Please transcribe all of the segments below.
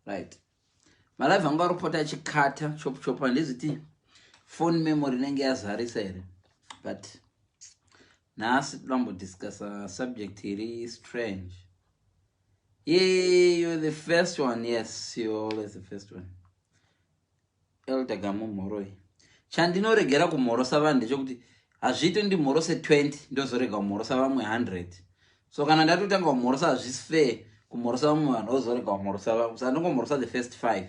right. Malive anga report chikata chop and is it phone memory nenge yazarisa here. But nasi dombo discuss a subject here is strange. Yeah, you're the first one. Yes, you're always the first one. Elder Gamu Moroi. Chandino regera kumoro savande chokuti azvito ndi moro se 20 ndozorega kumorosa vamwe 100. So kana ndatotanga kumorosa azvisi fair kumorosa vamwe vanhu ozorega kumorosa vamwe. Sandongomorosa the first 5.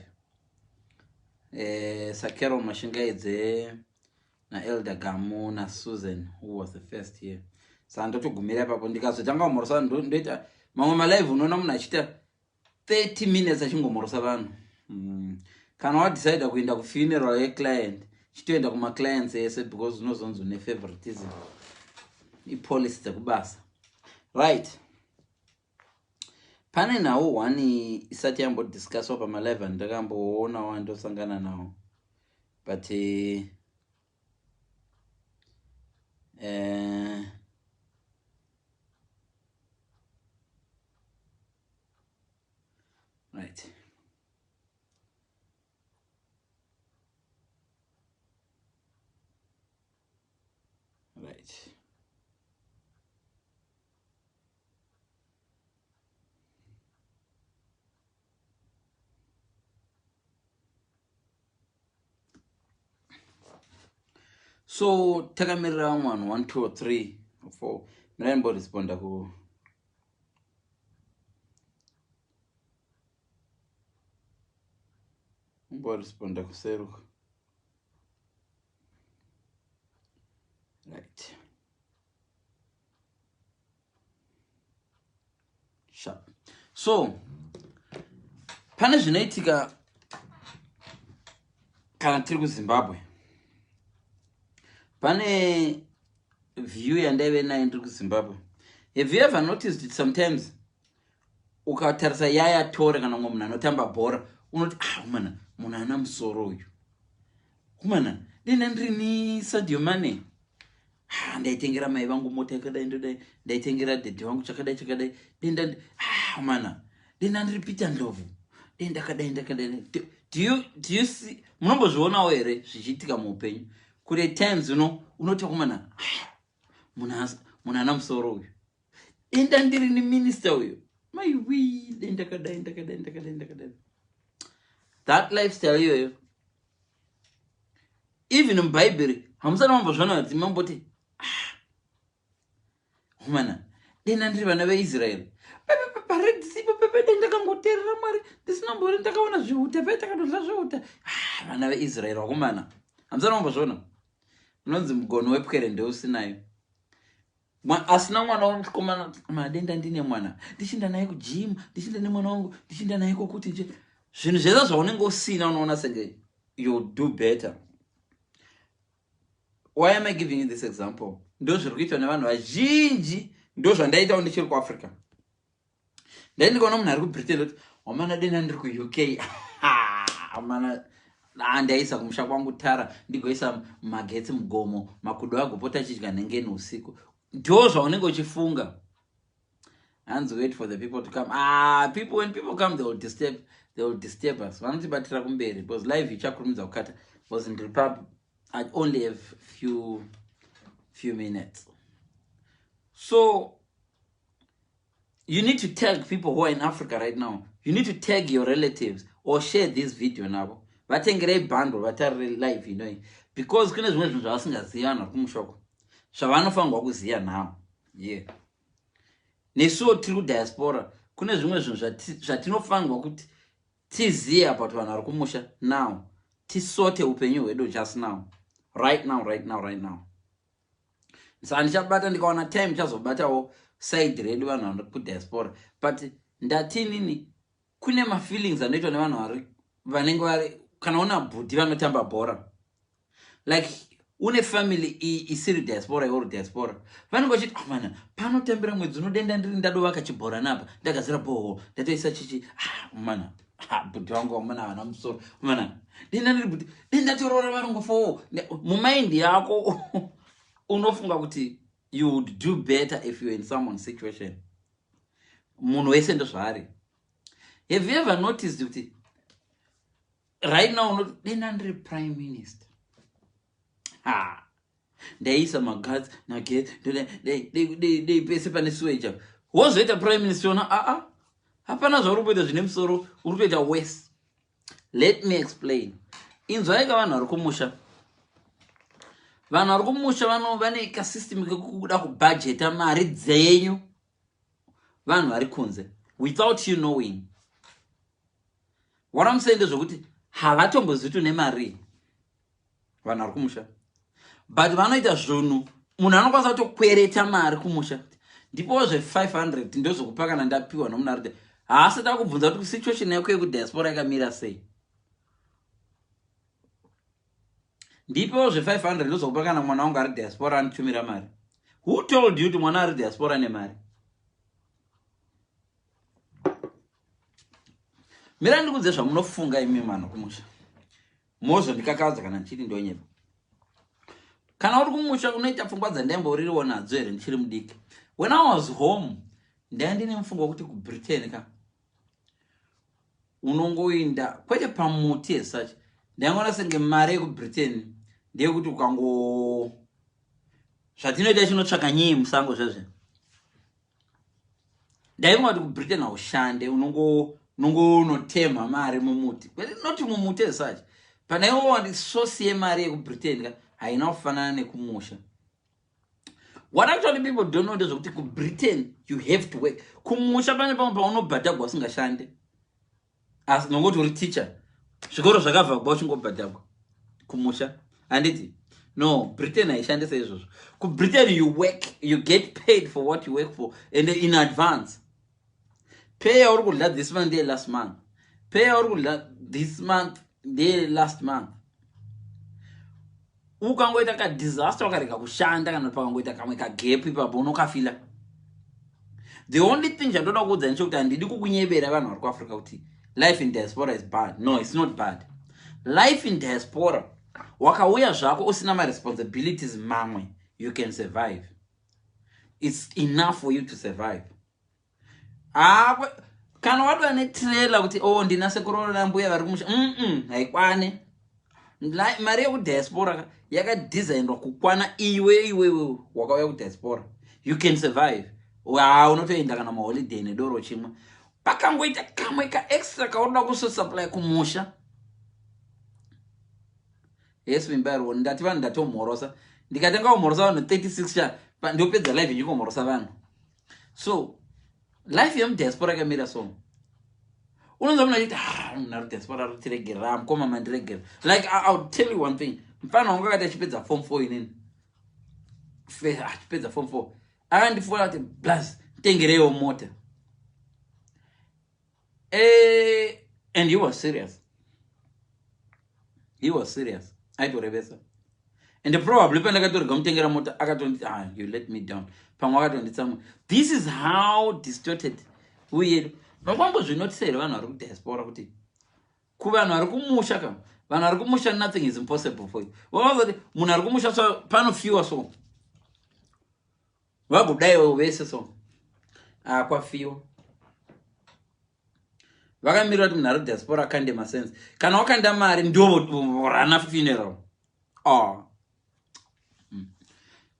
Sakero Mashingaidze na Elder Gamu na Susan who was the first here. Sandotogumira papo ndikazotanga kumorosa ndoita mamwe malive unoona munhu achita 30 minutes achingomorosa vanhu. Kana wadecide kuenda kufuneral yeclient chitoenda kuma clients ese because unozonzo ne favoritism ipolicy dzekubasa, right. Pane nawo one isati yambo discuss over my live ndakamboona wandosangana nawo but right. Right. So takamirira 1 2 or 3 or 4 miraimbo responda ku responda kuseruka, right. Sharp. So pane zvinoitika kana tiri kuZimbabwe. Pane view yandaive nayo ndiri kuZimbabwe. Have you ever noticed it sometimes ukatarisa Yaya Toure kana munhu anotamba bhora unoti mana munhu ana musoro uyu kumana denda ndirini Sadio Mane ndaitengera mai vangu mota yakadai ndodai ndaitengera dhedhe vangu chakadai denda mana denda ndiri Peter Ndlovu denda kadai. Do you see munombozvionawo here zvichiitika muupenyu kuti times unoti kumana munhu ana musoro uyu denda ndirini minister uyu maiwi denda kadai. That lifestyle iyoyo even muBhaibheri hamusana mambozvona kuti mamboti humana denda ndiri vana veIsraeri paredisipo pepe ndakangoteerera Mwari ndisinombori ndakaona zvihuta pe takatodla zvihuta vana veIsraeri wakomana hamusana mambozvona unonzi mugono wepwere ndeusinayo asina mwana womukomana madenda ndine mwana ndichinda naye kujim ndichinda nemwana wangu ndichinda naye kokuti nje zvinhu zvese zvaunenge usina unoona senge you'll do better. Why am I giving you this example? Ndo zviri kuitwa nevanhu vazhinji, ndo zvandaitawo ndichiri kuAfrica. Ndikaona munhu ari kuBritain kuti wamana denda ndiri kuUK amana ndaisa kumusha kwangu tara ndigoisa magetsi mugomo makudo agopota achidya nhengeni usiku. Ndo zvaunenge uchifunga. Hands wait for the people to come. When people come they will disturb us. Vanotibatira kumberi because live ichakurumidza kukata was in the pub. I only have few minutes. So you need to tag people who are in Africa right now. You need to tag your relatives or share this video now. Vatengere bundle vatari live because kune zvimwe zvinhu zvavasingaziva vari kumushoko zvavanofanirwa kuziva now. Yeah. Nesuwo tiri kudiaspora kune zvimwe zvinhu zvatinofanirwa kuti tizive about vanhu vari kumusha now. Tisote upenyu hwedu just now. Right now. Saka ndichabata ndikaona time chazobatawo side redu vanhu vari kudiaspora. But ndatinini kune mafeelings anoitwa nevanhu vanenge vari kana una bhudhi vanotamba bhora. Like une family isiri diaspora iwo diaspora. Vanenge vachiti mana panotambira mwedzi unodenda ndiri ndadovaka chibhora napa ndagadzira boho ndatoisa chichi mana bhudhi wangu wamana vana musoro mana denda ndiri bhudhi denda torora varongofo mumind yako unofunga kuti you would do better if you're in someone's situation. Munhu wese ndo zvaari. Have you ever noticed kuti right now then under prime minister ndaisa magadzi nagetsi they pese pane sewage wozoita prime minister ona hapana zvauri kuita zvine musoro uri kuita worse. Let me explain. Inzwaika vanhu vari kumusha vane kasystem kekuda kubudgeta mari dzenyu vanhu vari kunze without you knowing. What I'm saying ndezvokuti havatombozvitu nemari vanhu vari kumusha, but vanoita zvinhu munhu anokwanisa kutokwereta mari kumusha ndipo zve500 ndozvokupa kana ndapiwa nomunhu ari haasi da kubvunza kuti situation yako yekudiaspora yakamira sei. Ndipo zve500 ndozvokupa kana mwana wangu ari diaspora anotumira mari. Who told you kuti mwana ari diaspora nemari? Mira ndikudze zvamunofunga imi mano kumusha. Mozo ndikakadza kana ndichiri ndonyepa. Kana uri kumusha unoita pfungwa dzandaimboriwo nadzo here ndichiri mudiki. When I was home, ndine mfungo kuti kuBritain ka unongoinda kwete pamuti esachi. Ndaingona senge mari yekuBritain ndeyekuti ukango zvatinoita chinotsvaka nyii musango zvezve. Ndaingona kuti kuBritain haushande unongotemha mari mumuti. Noti mumuti esachi. Pana iwo source yemari yekuBritain ka haina kufanana nekumusha. What actually people don't know is that in Britain you have to work. Kumusha pane pamwe paunobhadhagwa usingashande. As nongoti uri teacher. Zvikoro zvakabva uchingobhadhagwa. Kumusha. Handiti? No, Britain haishandisa izvozvo. Britain you work, you get paid for what you work for and in advance. Pay yauri kudla this month ndiye last month. Pay yauri kudla this month ndiye last month. Ukangoita ka disaster ukareka kushanda kana pakangoita kamwe ka gap ipapo unokafila. The only thing ndoda kuudza ndechekuti handidi kukunyebera vanhu vari kuAfrica kuti life in diaspora is bad. No, it's not bad. Life in diaspora wakauya zvako usina ma responsibilities mamwe, you can survive. It's enough for you to survive. Kana wadwa ne trailer kuti ndina sekuru na mbuya vari kumusha haikwane. Mari yekudiaspora yakadesignwa kukwana iwe wakauya kudiaspora. You can survive. Unotoenda kana maholiday nedoro chimwe. Pakangoita kamwe ka extra kaunoda kusupply kumusha. Yes, vimbaro ndati vanhu ndatomhorosa. Ndikatenga kumhorosa vanhu 36 cha ndopedza life ndikomhorosa vanhu. So life yemudiaspora yakamira so. Unonza muna chiti munhu diaspora rutiregera mukoma mandiregera. Like I'll tell you one thing. Mfana wangu akati achipedza form 4 inini. Achipedza form 4. Akandifuura kuti plus tengerewo mota. And he was serious. He was serious. Aitorevesa. And probably pandakatorega mutengera mota akatonditi you let me down. Pamwe akatonditsamwe. This is how distorted we Makwambo zvinotisere vanhu vari kudiaspora kuti kuvanhu vari kumusha ka vanhu vari kumusha nothing is impossible for you. Wavaza kuti munhu ari kumusha so panofiwa so vagudaiwo vese so kwafiwa vakamirira kuti munhu ari kudiaspora akande masense kana wakanda mari ndovorana funeral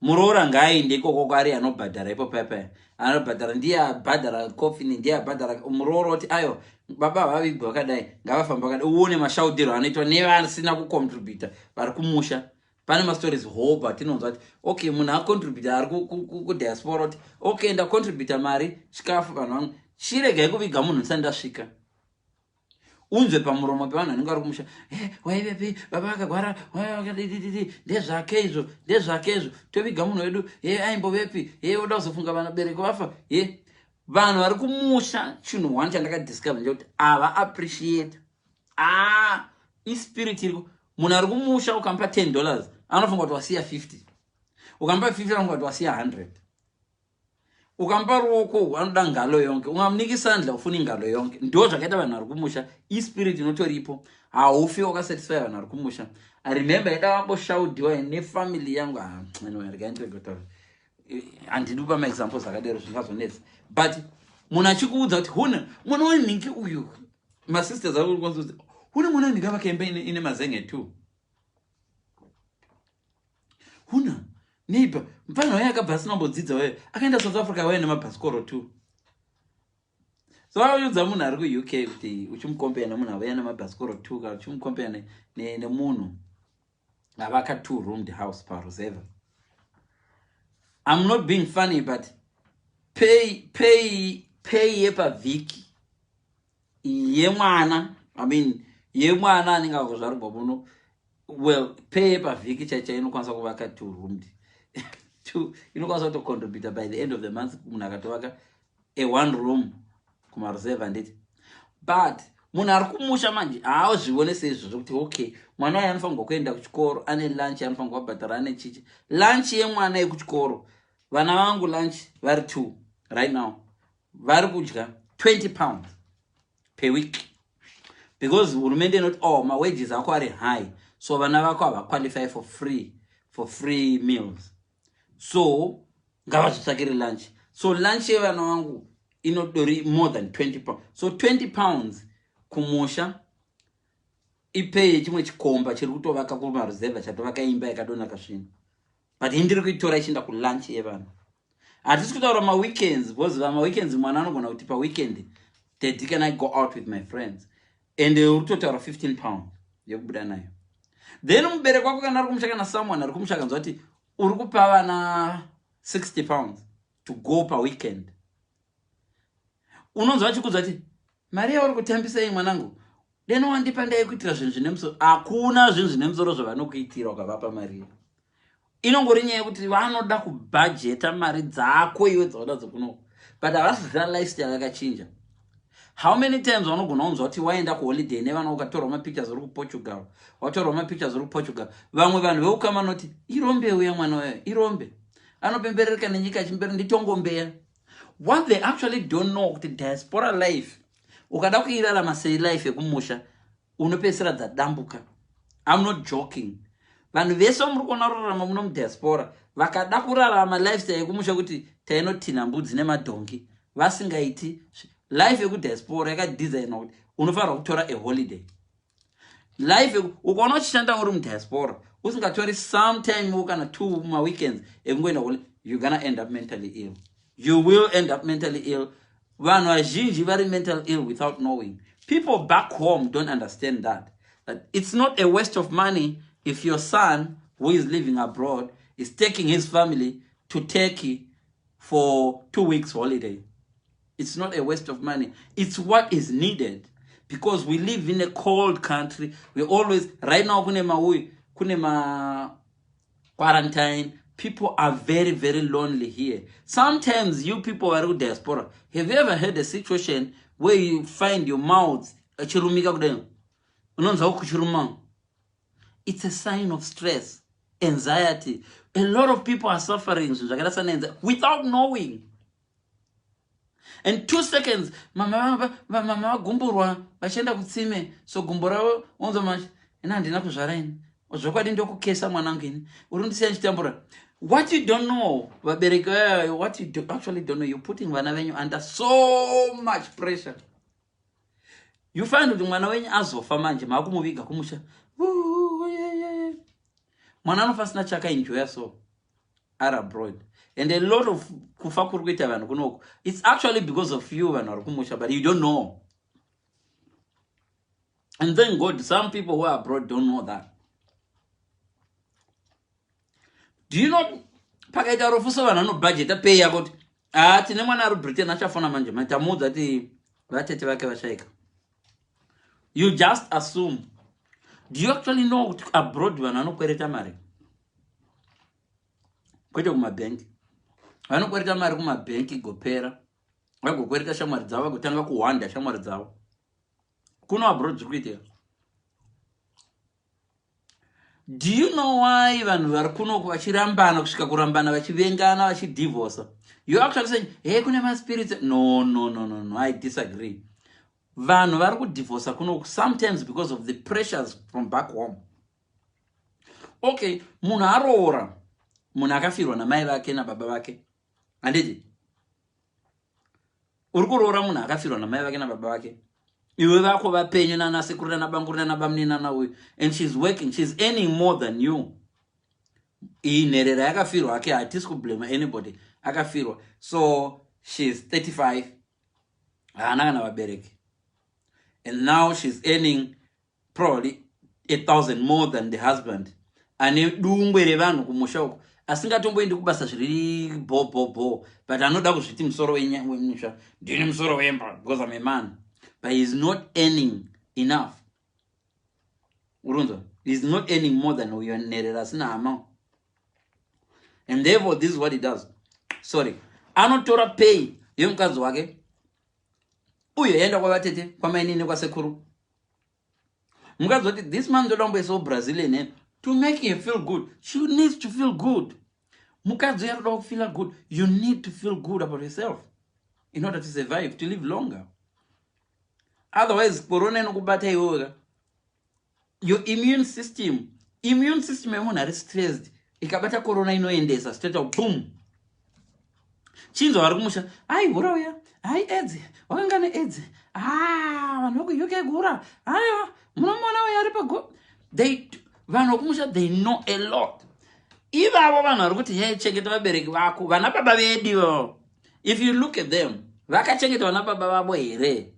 muroora ngaainde ikoko kwari anobhadhara ipo papa anobhadhara ndiye abhadhara coffin ndiye abhadhara murooro kuti ayo baba vavigwa vakadai ngavafamba vakadai uone mashaudhiro anoitwa nevasina kucontributa vari kumusha. Pane mastories whole atinonzwa kuti okay munhu acontributa ari kudiaspora kuti okay ndacontributa mari chikafu vanhu vangu chiregai kuviga munhu ndisati ndasvika. Unzwe pamuromo pevanhu vanenge vari kumusha waivepi baba akagwara ndezvake izvo toviga munhu wedu aimbovepi oda kuzofunga vanabereko vafa vanhu vari kumusha. Chinhu one chandakadiscover ndechekuti ava appreciate ispirit iriko. Munhu ari kumusha ukampa $10 anofunga kuti wasiya 50. Ukampa 50 anofunga kuti wasiya 100. Ukampa ruoko anoda ngalo yonke. Ungamuniki sandla ufuni ngalo yonke. Ndo zvakaita vanhu vari kumusha. Ispirit inotoripo. Haufi wakasatisfy vanhu vari kumusha. I remember ndakamboshaudhiwa nefamily yangu handidi kupa maexamples akadero zvingazonetsa. But munhu achikuudza kuti huna mwana waningi uyu masisters ari kukonza kuti huna mwana ndikava kembe ine mazenge tu huna neighbor mfana waye akabhasi nombodzidza waye akaenda South Africa waye nemabhasikoro tu so waudza munhu ari ku-UK kuti uchimukompea nemunhu waye nemabhasikoro tu kana uchimukompea nemunhu avaka 2-roomed house paRuseva. I'm not being funny, but pay yepavhiki yemwana, I mean yemwana anenge akuzvarwa muno, well pay yepavhiki chaicha inokwanisa kuvaka 2-roomed inokwanisa kutocontribute by the end of the month munhu akatovaka a 1-room kumaruseva nditi. But munhu ari kumusha manje haazvione seizvo zvokuti okay mwana waye anofanirwa kuenda kuchikoro ane lunch anofanirwa kubhadhara ane chichi lunch yemwana yekuchikoro. Vana vangu lunch vari 2 right now vari kudya 20 pounds per week because hurumende inoti my wages ako ari high so vana vako hava qualify for free meals so ngavazvitsvakire lunch. So lunch yevana vangu inodori more than 20 pounds so 20 pounds kumusha ipei chimwe chikomba chiri kutovaka kumaruseva chatovaka imba yakadonaka zvino but indiri kuitora ichienda kulunch yevana. Hatisi kutaura maweekends because maweekends mwana anogona kuti paweekend daddy can I go out with my friends and utotaura 15 pounds yokubuda nayo. Then mubereki wako kana ari kumusha kana someone ari kumusha kanzwa kuti uri kupa vana 60 pounds to go per weekend. Unonzwa achikudza kuti mari yauri kutambisa iyi mwanangu deno wandipa ndaikuitira zvinhu zvine musoro. Hakuna zvinhu zvine musoro zvavanokuitira ukavapa mari. Inongori nyaya yekuti vanoda kubhajeta mari dzako iwe dzaoda dzokuno but havasi zina lifestyle yakachinja. How many times vanogona kunzwa kuti waenda kuholiday nevana ukatorwa mapictures uri kuPortugal watorwa mapictures uri kuPortugal vamwe vanhu veukama noti irombe uya mwana wayo irombe anopemberereka nenyika achimberi nditongombeya. What they actually don't know kuti diaspora life ukada kuirarama sei life yekumusha unopedzisira dzadambuka. I'm not joking. Vanhu vese muri kuona rarama muno mudiaspora vakada kurarama lifestyle yekumusha kuti tainotina mbudzi nemadhongi vasingaiti life yekudiaspora yakadesignwa kuti unofanira kutora a holiday. Life ukaona uchishanda uri mudiaspora usingatori sometime kana 2 maweekends ekungoenda holiday you're gonna end up mentally ill. You will end up mentally ill. Vanhu vazhinji vari mental ill without knowing. People back home don't understand that it's not a waste of money if your son who is living abroad is taking his family to Turkey for 2 weeks holiday. It's not a waste of money. It's what is needed because we live in a cold country. We always, right now, kunema quarantine. People are very, very lonely here. Sometimes you people are in diaspora. Have you ever had a situation where you find your mouth it's a sign of stress, anxiety. A lot of people are suffering without knowing. And 2 seconds, mama gumburwa, vachenda kutsime, so gumbura onzo mach, ina ndina kuzvaraini. Ozvokwadi ndokukesa mwanangu urundisa chitambura. What you don't know, what you actually don't know, you're putting vana venyu under so much pressure. You find kuti mwana wenyu azofa manje makumuviga kumusha. Mwana anofasina chakaenjoya so are abroad. And a lot of kufa kuri kuita vanhu kunoko. It's actually because of you vanhu vari kumusha, but you don't know. And thank God, some people who are abroad don't know that. Do you know pakaita rofuso vanhu vanobhajeta pay yako kuti tine mwana ari Britain achafona manje matamudza kuti vatete vake vashaika. You just assume. Do you actually know kuti abroad vanhu vanokwereta mari? Kwete kumabhengi. Vanokwereta mari kumabhengi igopera. Vagokwereta shamwari dzavo vagotanga kuhwanda shamwari dzavo. Kuno abroad zvikuitika. Do you know why vanhu vari kuno vachirambana kusvika kurambana vachivengana vachidivorce? You actually saying, hey, kune maspirits. No, I disagree. Vanhu vari kudivorce kuno sometimes because of the pressures from back home. Okay, munhu aroora. Munhu akafirwa namai vake nababa vake. Handiti? Uri kuroora munhu akafirwa namai vake nababa vake. and she's working, she's earning more than you. I can't blame anybody. So she's 35. And now she's earning probably 8,000 more than the husband. And asingatomboendi kubasa zviri bo, but anoda kuzviti musoro wemusha ndine musoro wemba because I'm a man, but he's not earning enough. Urunza, he's not earning more than uyonerera sina hama. And therefore this is what he does. Sorry, anotora pay yomukadzi wake uyo yaenda kwavatete kwamainini kwasekuru. Mukadzi wati this man ndoda kumboisawo Brazilian to make her feel good. She needs to feel good. Mukadzi yakuda kufeel good. You need to feel good about yourself in order to survive, to live longer. Otherwise, corona inokubata iwe. Your immune system yemunhu ari stressed. Ikabata corona inoendesa straight up boom. Chinzo vari kumusha, ai gura uya, ai AIDS, wakangana AIDS. Vanhu UK gura. Aiwa, munomona uya ari pago. Vanhu kumusha, they know a lot. Ivavo vanhu vari kuti hey chengeta vabereki vako, vana baba vedu. If you look at them, vakachengeta vana baba vavo here.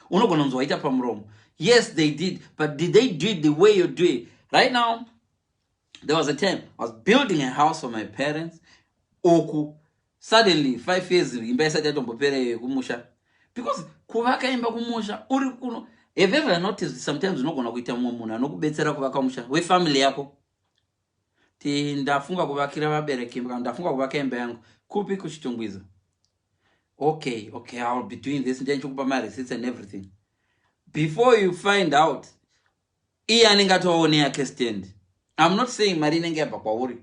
Unogona kunzwa ita pamuromo. Yes, they did, but did they do it the way you do it? Right now, there was a time I was building a house for my parents. Oku. Suddenly, 5 years, kumusha. Because kuvaka imba kumusha, uri kuno. Have you ever noticed sometimes unogona kuita mumuna, nokubetsera kuvaka kumusha, we family yako. Ti ndafunga kuvakira vabereki, ndafunga kuvaka imba yangu. Kupi kuchitungwiza. Okay, I'll be doing this, ndenchukupa my receipts and everything. Before you find out, I'm not saying marine ngeba kwauri.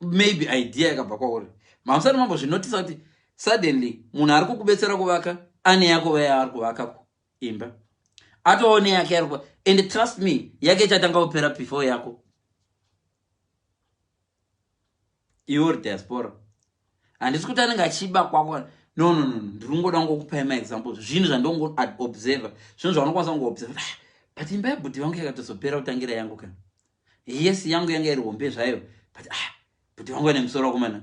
Maybe idea ngeba kwauri. Mamsana mambo notice that suddenly munhu ari kukubetsera kuvaka ane yako vaya ari kuvaka imba. Atoone yake ari kuvaka. And trust me, yake chatanga kupera before yako. Your diaspora. And it's kuti anenge achiba kwako. No. Ndingoda ngokupa my examples. Zvinhu zvandongo observe. Zvinhu zvaunokwanisa kungoobserve. But imba yebhuti vangu yakatozopera kutangira yangu kana. Yes, yangu yanga iri hombe zvayo. But bhuti vangu ane musoro kumana.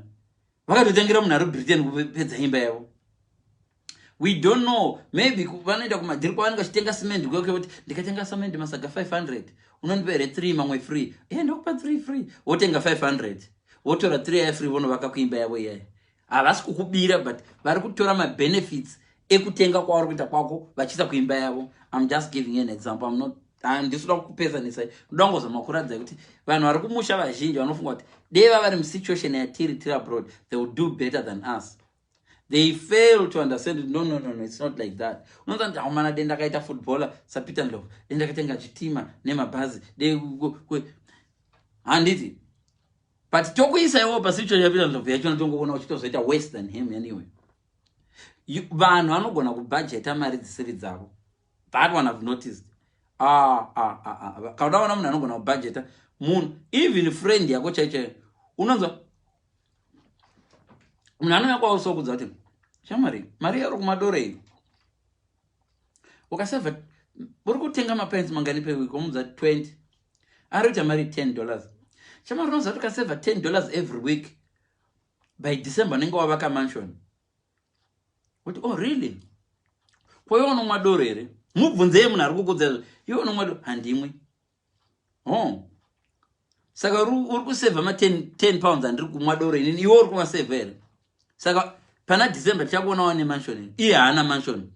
Vakatotangira munhu ari Britain kupedza imba yavo. We don't know. Maybe vanoenda kumadhiri kwavanenge vachitenga cement kweke kuti ndikatenga cement masaga 500. Unondipere 3 mamwe free. Ndokupa 3 free. Wotenga 500. Wotora 3 free vonovaka kuimba yavo iyayi. Havasi kukubira, but vari kutora benefits ekutenga kwavari kuita kwako vachiisa kuimba yavo. I'm just giving an example. I'm not ndisuda kupezanisa. Ndoda ngozama kuratidza kuti vanhu vari kumusha vazhinji vanofunga kuti deva vari musituation yatiri abroad, they will do better than us. They fail to understand. No, it's not like that. Unonza kuti haumana denda kaita footballer sapita ndlovu, denda kaitenga chitima nemabhazi handiti. But tokuisa iwo pasituation yapita ndlovu yacho notongoona uchitozoita worse than him anyway. Vanhu vanogona kubudgeta mari dzisiri dzavo. That one I've noticed. Kaudaona munhu anogona kubudgeta munhu, even friend yako chaiche. Unonza munhu anouya kwawo kudza kuti shamari, mari yaro kumadore iyi ukaseva uri kutenga mapants mangani per omudza 20 ari kuita mari $10. Shamari unoziva kuti ukaseva $10 every week, by December unenge wavaka mansion. Kuti oh really? Kwa unomwa doro here? Mubvunzei munhu ari kukudza iwe unomwa doro? Handimwi. Saka uri kuseva ma 10 pounds andiri kumwa doro ini, iwe uri kumaseva here. Saka pana December tichakuonawo nemansion. Iye haana mansion.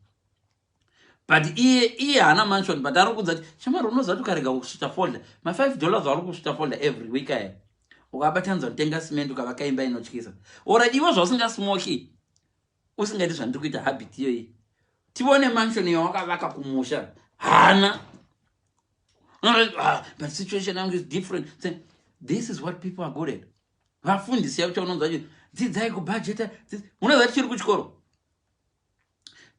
But iye haana mansion, but ari kudza kuti shamari unoziva kuti ukarega kusvita folder, ma $5 vari kusvita folder every week aya. Ukabatanza kutenga cement ukavaka imba inotyisa. Ora iwe zvausingasmoki, usingaiti zvandiri kuita habit iyoyi. Tione mansion yawakavaka kumusha. Hana. But situation now is different. This is what people are good at. Vafundisi yavo chaunonzwa kuti dzidzai kubudgeta. Unoziva kuti chiri kuchikoro.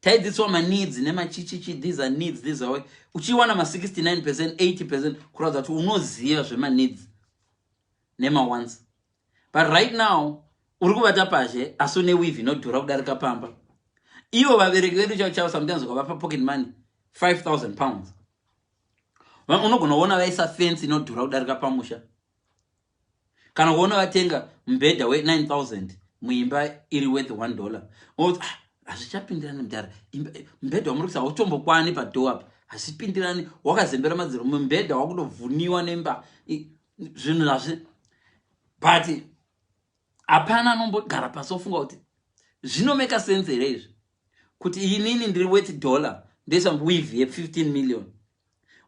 Taidzidziswa needs nemachichichi, these are needs, these are. Uchiwana ma 69%, 80% kuratidza kuti unoziva zvema needs nema wants. But right now uri kuvata asi une weave inodhura kudarika pamba. Ivo vabereki vedu chavo sometimes ukavapa pocket money, 5,000 pounds. Unogona kuona vaisa fence inodhura kudarika pamusha. Kana kuona vatenga mbedha we 9,000 muimba iri worth $1. Hazvichapindirani mudhara. Mbedha wamuri kuisa utombokwani padhoo apa. Hazvipindirani wakazembera madziro mbedha wakutovhuniwa nemba. Zvinhu zvazvi. But hapana anombogara pasi ofunga kuti zvinomeka sense here izvi. Kuti inini ndiri worth $, ndoisa weave ye 15 million.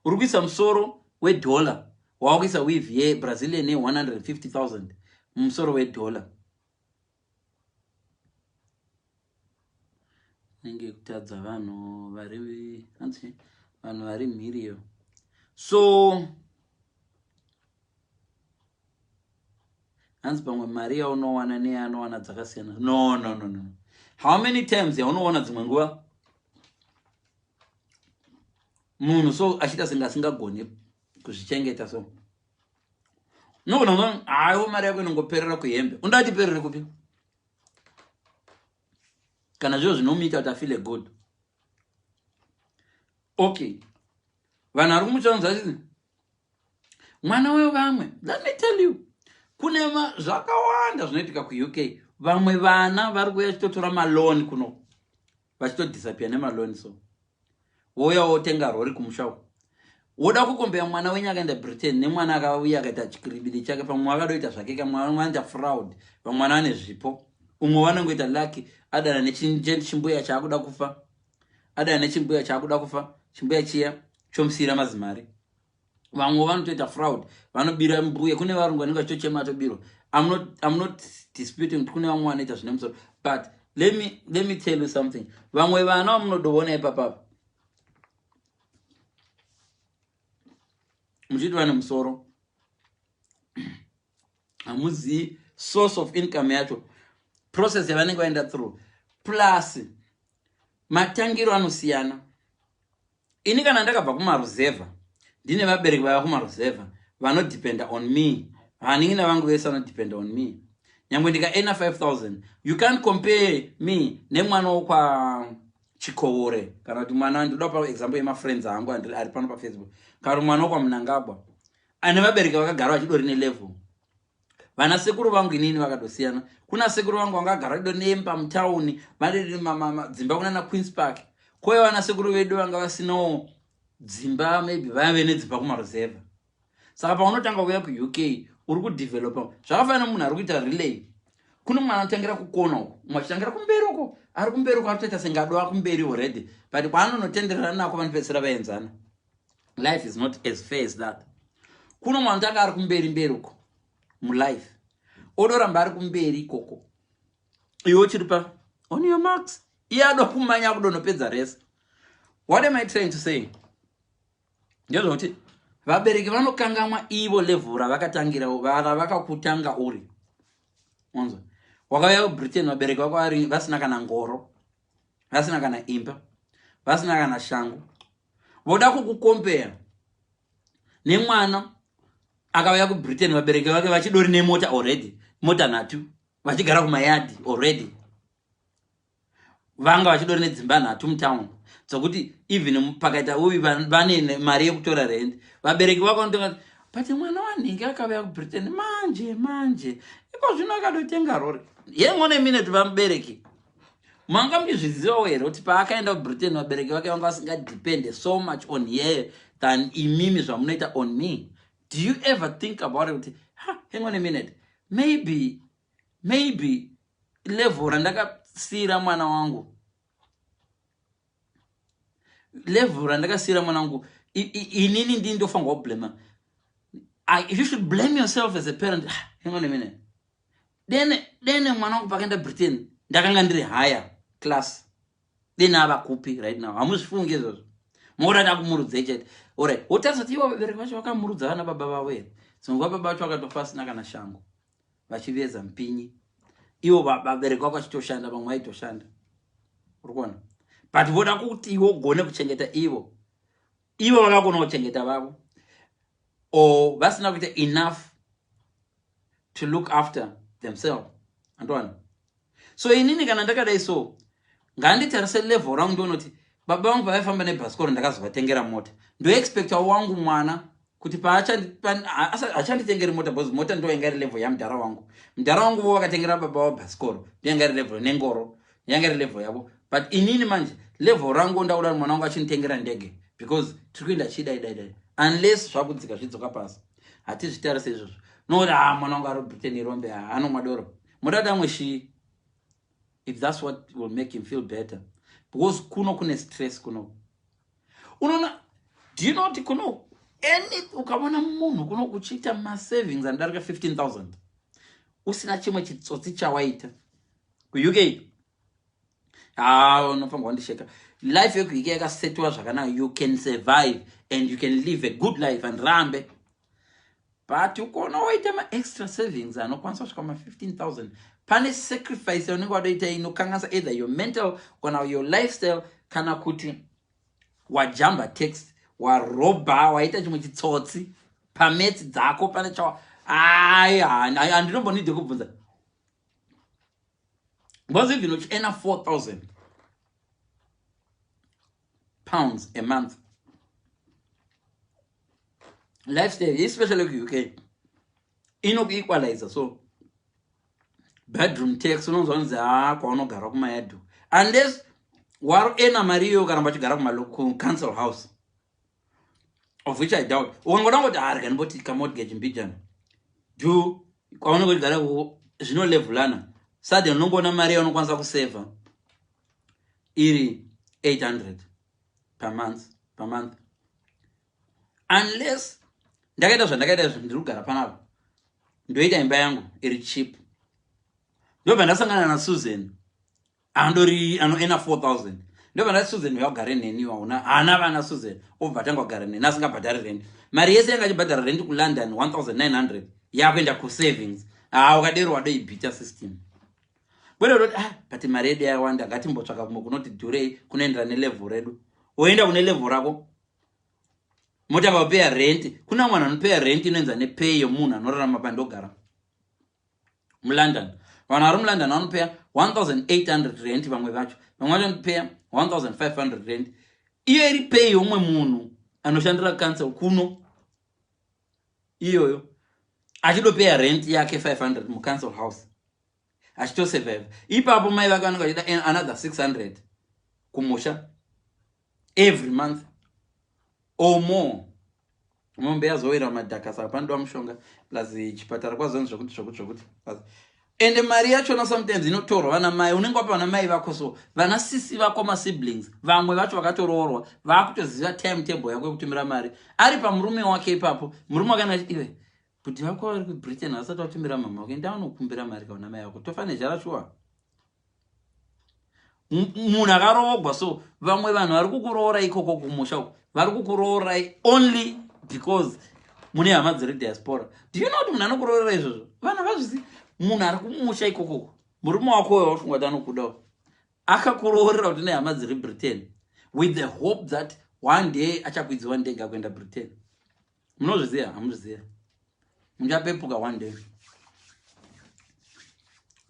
Uri kuisa musoro $, wakuisa weave ye Brazilian ye 150,000 musoro $. Nenge kutadza vanhu vari mhiriyo. So hanzi pamwe mari yaunowana neanowana dzakasiyana. No. How many times yaunowana dzimwe nguva munhu so achita singagoni kuzvichengeta so. Nogona aiwo mari yako inongoperera kuhembe. Undati perere kupi? Kana zviro zvinomuita kuti afeel good. Okay. Vanhu vari kumuchaunza achiti mwana wevamwe. Let me tell you. Kune zvakawanda zvinoitika ku-UK. Vamwe vana vari kuuya chitotora maloni kuno. Vachitodisappear nemaloni so. Woya wotenga rori kumusha. Woda kukombeya mwana wenyu akaenda Britain nemwana akauya akaita chikiribidi chake pamwe akadoita zvake kamwe anoita fraud. Vamwana vane zvipo. Umwe vanongoita lucky adana nechimbuya chaakuda kufa. Chimbuya chiya chomusira mazimari. Vamwe vanotoita fraud. Vanobira mbuya kune varungu vanenge vachitochema atobiro. I'm not disputing kune vamwe vanoita zvine musoro. But let me tell you something. Vamwe vana munodoona ipapa. Muchiti vane musoro. Hamuzivi source of income yacho. Process yavanenge vaenda through. Plus matangiro anosiyana. Ini kana ndakabva kumaruzevha. Ndine vabereki vaya kumaruzevha. Vanodependa on me. Haningi navangu vese vanodependa on me. Nyangwe ndikaena 5,000. You can't compare me nemwana wokwa Chikowore. Kana kuti mwana ndoda pa example yema friends angu ari pano pa Facebook. Kana mwana wokwa Mnangagwa. Ane vabereki vakagara vachidori ne level. Vana sekuru vangu inini vakadosiyana. Kuna sekuru vangu vangagara vachidori nemba mutauni. Vane dzimba kuna na Queen's Park. Kwe vana sekuru vedu vanga vasino dzimba maybe vave nedzimba kumaruzevha. Saka paunotanga kuya ku-UK uri kudevelopa. Zvakafanana munhu ari kuita relay. Kuna mwana anotangira kukona uko. Mwachitangira kumberi uko. Ari kumberi uko atoita sengado akumberi already. But kwaanonotenderana nako vanopedzisira vaenzana. Life is not as fair as that. Kuna mwana anotanga ari kumberi uko. Life. Odoramba ari kumberi ikoko. Iwo chiripa on your marks. Iyado kumanya kudonopedza rese. What am I trying to say? Ndezvoti vabereki vanokangamwa ivo level ravakatangira vakakutanga uri. Mwanzo. Wakauya kuBritain vabereki vako vari vasina kana ngoro. Vasina kana imba. Vasina kana shangu. Voda kukukompea nemwana akauya kuBritain vabereki vake vachidori nemota already. Mota 3 vachigara kumayadi already. Vanga vachidori nedzimba 3 mutown. Dzokuti even pakaita uvi vane mari yekutora rent. Vabereki vako vanotanga but mwana wanhingi akauya kuBritain manje. Iko zvino akadotenga rori. Yengone minute vamubereki. Manga muchizviziva here kuti paakaenda kuBritain vabereki vake vanga vasingadepende so much on her than imimi zvamunoita on me. Do you ever think about it? Hang on a minute. Maybe level randakasira mwana wangu. Level randakasira mwana wangu. Inini ndi ndofanga kublema. You should blame yourself as a parent. Hang on a minute. Then mwana wangu pakaenda Britain. Ndakanga ndiri higher class. Then ava kupi right now. Hamuzifunge izvozvo. Murada kumurudza chete. Alright. Wotarisa kuti ivo vabereki vacho vakamurudza vana baba vavo here. Sungwa baba vacho vakatofasina kana shango. Vachiveza mpinyi. Ivo vabereki vako vachitoshanda vamwe vaitoshanda. Uri kuona? But voda kuti ivo ugone kuchengeta ivo. Ivo vakagona kuchengeta vavo. Or vasina kuita enough to look after themselves. Antoine. So inini kana ndakadai so nganditarise level rangu ndonoti baba vangu vaifamba nebhasikoro ndakazovatengera mota. Ndoexpecta wangu mwana kuti achanditengeri mota because mota ndo yanga iri level yamudhara wangu. Mudhara wangu vo vakatengera baba wavo bhasikoro ndiyanga iri level nengoro yanga iri level yavo. But inini manje level rangu ndauda kuti mwana wangu achinitengera ndege because tiri kuenda chidai unless zvakudzika zvidzoka pasi. Hatizvitarise izvozvo. Nokuti mwana wangu ari Britain irombe anomadoro. Mudada mweshi. If that's what will make him feel better. Because kuno kune stress kuno. Unaona, do you know what kuno? Any ukaona munhu kuno kuchita ma savings and darika 15,000. Usina chimwe chitsotsi chawaita. Ku UK. Unofanga wandisheka. Life yoku UK yakasetwa zvakanaka. You can survive and you can live a good life and rambe. But ukona waita ma extra savings anokwanisa kusvika ma 15,000. Pane sacrifice unenge wadoita inokanganisa either your mental kana your lifestyle kana kuti wajamba text waroba waita chimwe chitsotsi pameti dzako pane chawa andinombonide kubvunza was even uchiena 4,000 pounds a month lifestyle especially ku UK inokuequalizer so bedroom tax unonzwanza kwaunogara kumayadhu unless waroena mariyo kana vachigara kumaloku council house of which I doubt. Ukangoda ngoti kaniboti kamortgage mbijana do kwaunenge uchigara zvino levelana sudden unongoona mari yaunokwanisa kuseva iri 800 per month unless ndakaita zvandakaita ndiri kugara panapa ndoita imba yangu iri cheap ndobva ndasangana naSusan andori anoena 4,000 ndobva naSusan yakugara neniwa hana vana Susan obva atanga kugara neni asingabhadhari rent mari yese yanga achibhadhara rent kuLondon 1,900 yakuenda kusavings ukadero wadoibhita system bwere kuti but mari yedu yawanda ngatimbotsvaka kumwe kunoti dhurei kunoendera nelevel redu woenda kune level rako motanga kupeya rent kuna mwana anopeya rent inoenza nepay yomunhu anorarama pandogara muLondon vanhu vari muLondon vanopeya 1,800 rent vamwe vacho vamwe vacho vanopeya 1,500 rent iyo iri pay yomwe munhu anoshandira council kuno iyoyo achidopeya rent yake 500 mucouncil house achitosurvive ipapo mai vake vanenge vachida another 600 kumusha every month or more mombe yazowira madhaka saka pandiwa mushonga plus chipatara kwazoni zvokuti ende mari yachona sometimes inotorwa vana mai unenge wapa vana mai vako so vana sisi vako masiblings vamwe vacho vakatoroorwa vakutoziva timetable yako yekutumira mari ari pamurume wake ipapo murume wake anati iwe kuti vako vari kuBritain vasati vatumira mama wake ndaunokumbira mari kauna mai vako tofane jarashuwa munhu akaroogwa so vamwe vanhu vari kukuroora ikoko kumusha uko vari kukuroora only because mune hama dziri diaspora. Do you know kuti munhu anokuroorera izvozvo vana vazvisi munhu ari kumusha ikoko murume wako uyo wafunga anokudawo akakuroorera kuti nehama dziri Britain with the hope that one day achakwidziwa ndege kuenda Britain. Munozviziva hamuzviziva mungapepuka one day.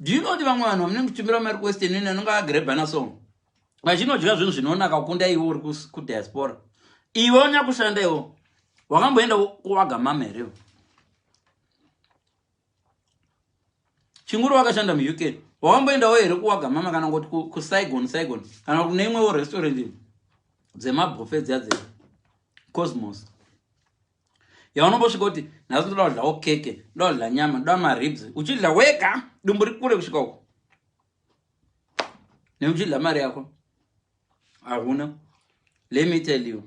Do you know kuti vamwe vanhu vamunenge kutumira mari kuWestern Union anenge agrebana song vachinodya zvinhu zvinoonaka kukunda iwe uri kudiaspora iwe onyakushanda iwo wakamboenda kuwagamama here chinguru wakashanda muUK wakamboendawo here kuwagamama kana ngoti kuSaigon kana kune imwewo restaurant dzemabuffet dzadze Cosmos yaunombosvika kuti nhasi ndoda kudlawo keke ndoda kudla nyama ndoda maribs uchidla wega dumbu rikure kusvika uko neuchidla mari yako hakuna. Let me tell you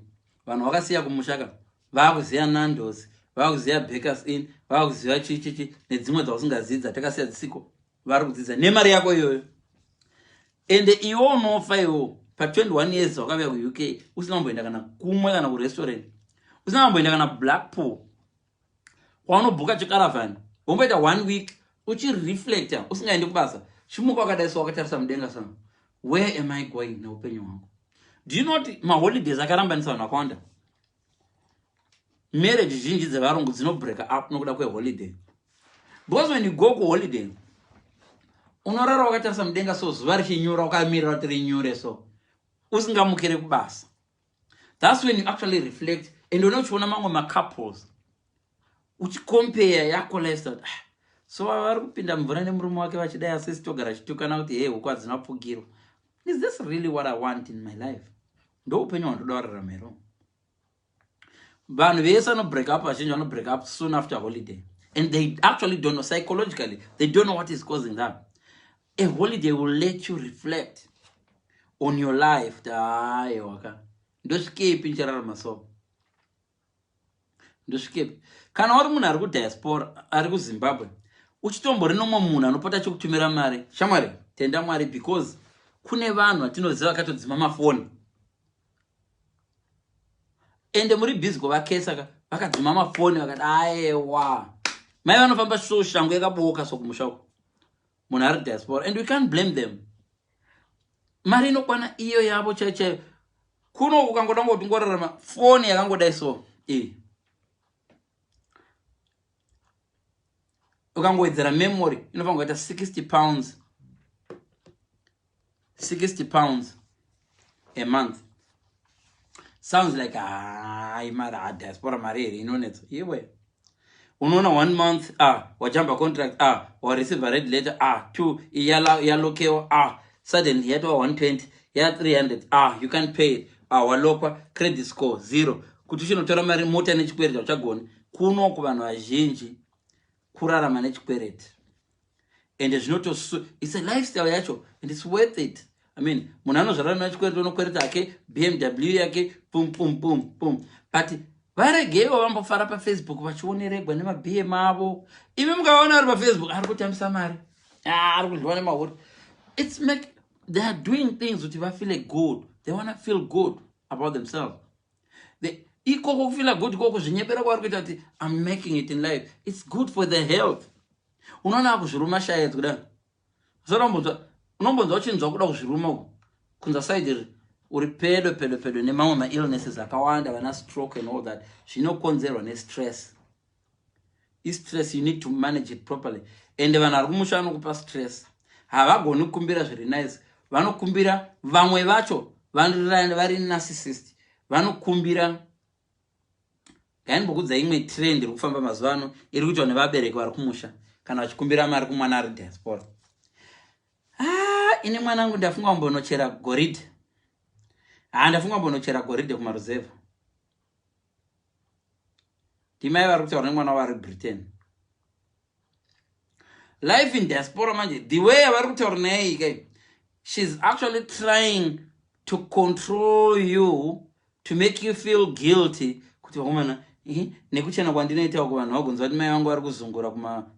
vanhu vakasiya kumushaka vakuziva Nando's vakuziva Bakers Inn vakuziva chichichi nedzimwe dzausingazivi dzatakasiya dzisiko vari kudzidza nemari yako iyoyo ende iwo unofa iwo pa21 years wakavya kuUK usina kumboenda kana kumwe kana kurestaurant usina kumboenda kana Blackpool kwaunobhuka chikaravhani womboita 1 week uchireflecta usingaendi kubasa chimuka wakadaiso wakatarisa mudenga sana where am I going neupenyu hwangu. Do you know what maholidays akarambanisa vanhu vakawanda marriage zhinji dzevarungu dzinobreak up nokuda kweholiday because when you go kuholiday unorara wakatarisa mudenga so zuva richinyura wakamirira kuti rinyure so usingamukire kubasa. That's when you actually reflect and unochiona mamwe ma-couples uchicompare yako lifestyle. So vari kupinda mvura nemurume wake vachidai asisi togara chitukana kuti hey huku hadzina pfugiro. Is this really what I want in my life? Ndo upenyu hwandoda kurarama here. Vanhu vese break up, vazhinji vano break up soon after holiday. And they actually don't know, psychologically, they don't know what is causing that. A holiday will let you reflect on your life. Don't skip in so. Don't skip. Kana uri munhu ari kudiaspora, ari kuZimbabwe, uchitombori nomwe munhu anopota chokutumira mari. Shamwari, tenda Mwari, because kune vanhu vatinoziva vakatodzima mafoni. Ende muri busy kuvakesa vakadzima mafoni vakati aiwa. Mai vanofamba shangu yakaboka sokumusha uko. Munhu ari diaspora, and we can't blame them. Mari inokwana iyo yavo chaiyo. Kuno ukangoda ngoti ngorarama foni yakangodai so. Ukangowedzera memory inofanira kuita 60 pounds. 60 pounds a month. Sounds like imara diaspora mari inonetsa. Iwe. Unaona 1 month wajamba contract or receive a red letter 2 yalokewa suddenly yatwa 120 ya 300 you can't pay it walokwa credit score 0 kuti chinotora mari mota nechikwereti uchagona kuno kuvanhu vazhinji kurarama nechikwereti and it's a lifestyle yacho and it's worth it. I mean munhu anozvarama nechikwereti unokwereta ake BMW yake pum pum pum pum but varegewo vambofara paFacebook vachioneregwa nemabm avo. Ivi mukaona ari paFacebook ari kutambisa mari ari kudliwa nemahuri. It's make they are doing things kuti vafeel good. They want to feel good about themselves. Ikoko kufeel good koko zvinyepera kwavari kuita kuti I'm making it in life. It's good for the health. Unoona kuzviruma shayedzi kudai. Unombonzwa uchinzwa kuda kuzviruma uku kunza side uri pedo nemamwe ma-illnesses akawanda vana stroke and all that. Zvinokonzerwa nestress. Stress you need to manage it properly. And vanhu vari kumusha vanokupa stress havagoni kukumbira zviri nice. Vanokumbira vamwe vacho vari narcissist vanokumbira ngaimbokudza imwe trend iri kufamba mazuva ano iri kuitwa nevabereki vari kumusha kana vachikumbira mari kumwana ari diaspora. Ine mwanangu ndafunga kumbonochera goridhe. Ndafunga kumbonochera goridhe kumaruzevha. Timai vari kutaura nemwana wari Britain. Life in diaspora manje, the way vari kutaura naye she's actually trying to control you to make you feel guilty kuti wakomana nekuchena kwandinoita kuvanhu vagonzwa kuti mai vangu vari kuzungura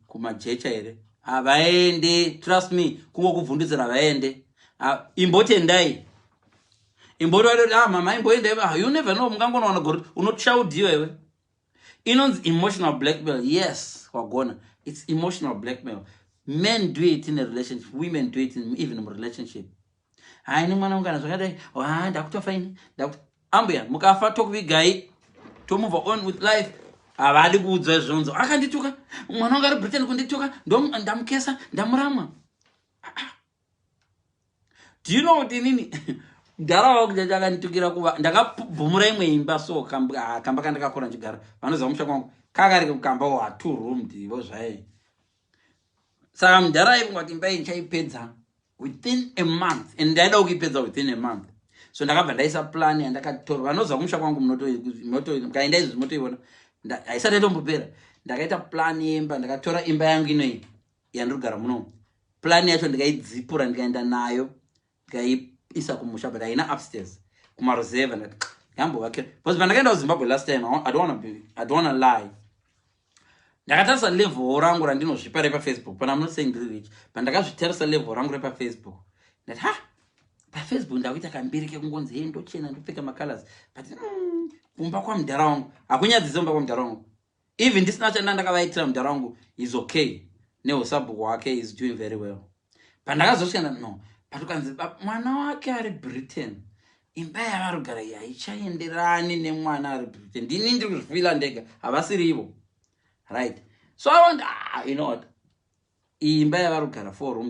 kumajecha here havaende. Trust me, kungokubvundudzira vaende. Imbotendai imbototi mama imboendai. You never know, mungangonawana gori unochaudiwa iwe. Inonzi emotional blackmail. Yes, wagona. It's emotional blackmail. Men do it in a relationship. Women do it even in a relationship. Ni mwana ungana zvakadai. Ndakutofa ini. Ambuya mukafa tokuvigai to move on with life. Havadi kuudzwa izvonzo. Akandituka. Mwana wanga ari Britain kundituka. Ndamukesa, ndamurama. Do you know what inini? Ndarawa kujaja akanditukira kuva ndakabhumura imwe imba so kamba kandakakura nchigara. Vanoziva musha kwangu. Kakari kukamba wa 2 room ndivo zvaye. Saka mudhara ngati imba nchaipedza within a month and ndaida kuipedza within a month. So ndakabva ndaisa plan yandakatora. Vanoziva kumusha kwangu munoto kaenda izvi munotoiona. Haisati yatombopera. Ndakaita plan yemba ndakatora imba yangu inoi yandinogara muno. Plan yacho ndikaidzipura ndikaenda nayo ndikaiisa kumusha but haina upstairs kumaruzevha ndati yambovakira. Because pandakaenda kuZimbabwe last time I don't want to lie. Ndakatarisa level rangu randinozvipa repaFacebook pana I'm not saying ndiri rich. Pandakazvitarisa level rangu repaFacebook ndati paFacebook ndakuita kambiri kekungonzi ndochena ndopfeka macolors but kumba kwamudhara wangu hakunyadzisi kumba kwamudhara wangu. Even ndisina chandakavaitira mudhara wangu is okay. Neusabhuku wake is doing very well. Pandakazosvika no patukanzi mwana wake ari Britain. Imba yavari kugara haichaenderani nemwana ari Britain. Ndini ndiri kuzvifila ndega havasiri ivo. Right. So I want, you know what? Imba yavari kugara 4 room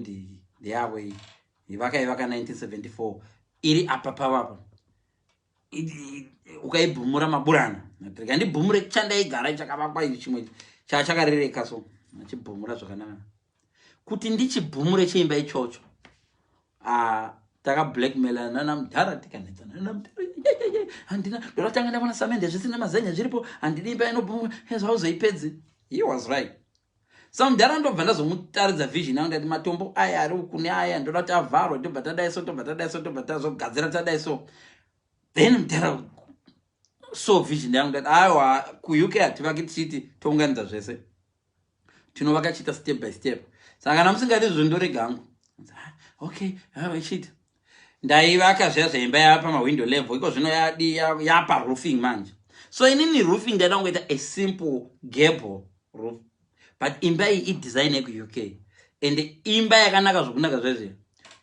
ndeyavo iyi. Ivaka 1974. iri apa pavapa ukaibhumura maburana ndikandibhumure chandaigara chakavakwa ichi chimwe chakarereka so achibhumura zvakanaka kuti ndichibhumure cheimba ichocho taka blackmail nana mudhara tikanetsa nana mudhara handina ndoratanga ndavona samende zvisina mazanya zviripo handidi imba inobhumura zvauzoipedzi. He was right. So mudhara ndobva ndazomutaridza vision yangu ndati matombo aya ari kune aya ndoda kuti avharwe tobva tadai so tobva tazogadzira tadai so. Then mudhara so vision yangu ndati aiwa kuuk hativaki tichiti tounganidza zvese tinovaka chiita step by step. Saka kana musingati zvondorega hangu okay ichita ndaivaka zviya zvaimba yapa mawindow level iko zvino yapa roofing manje. So inini roofing ndaida kungoita a simple gable roof, but imba iyi design yeku UK and imba yakanaka zvokunaka zvezve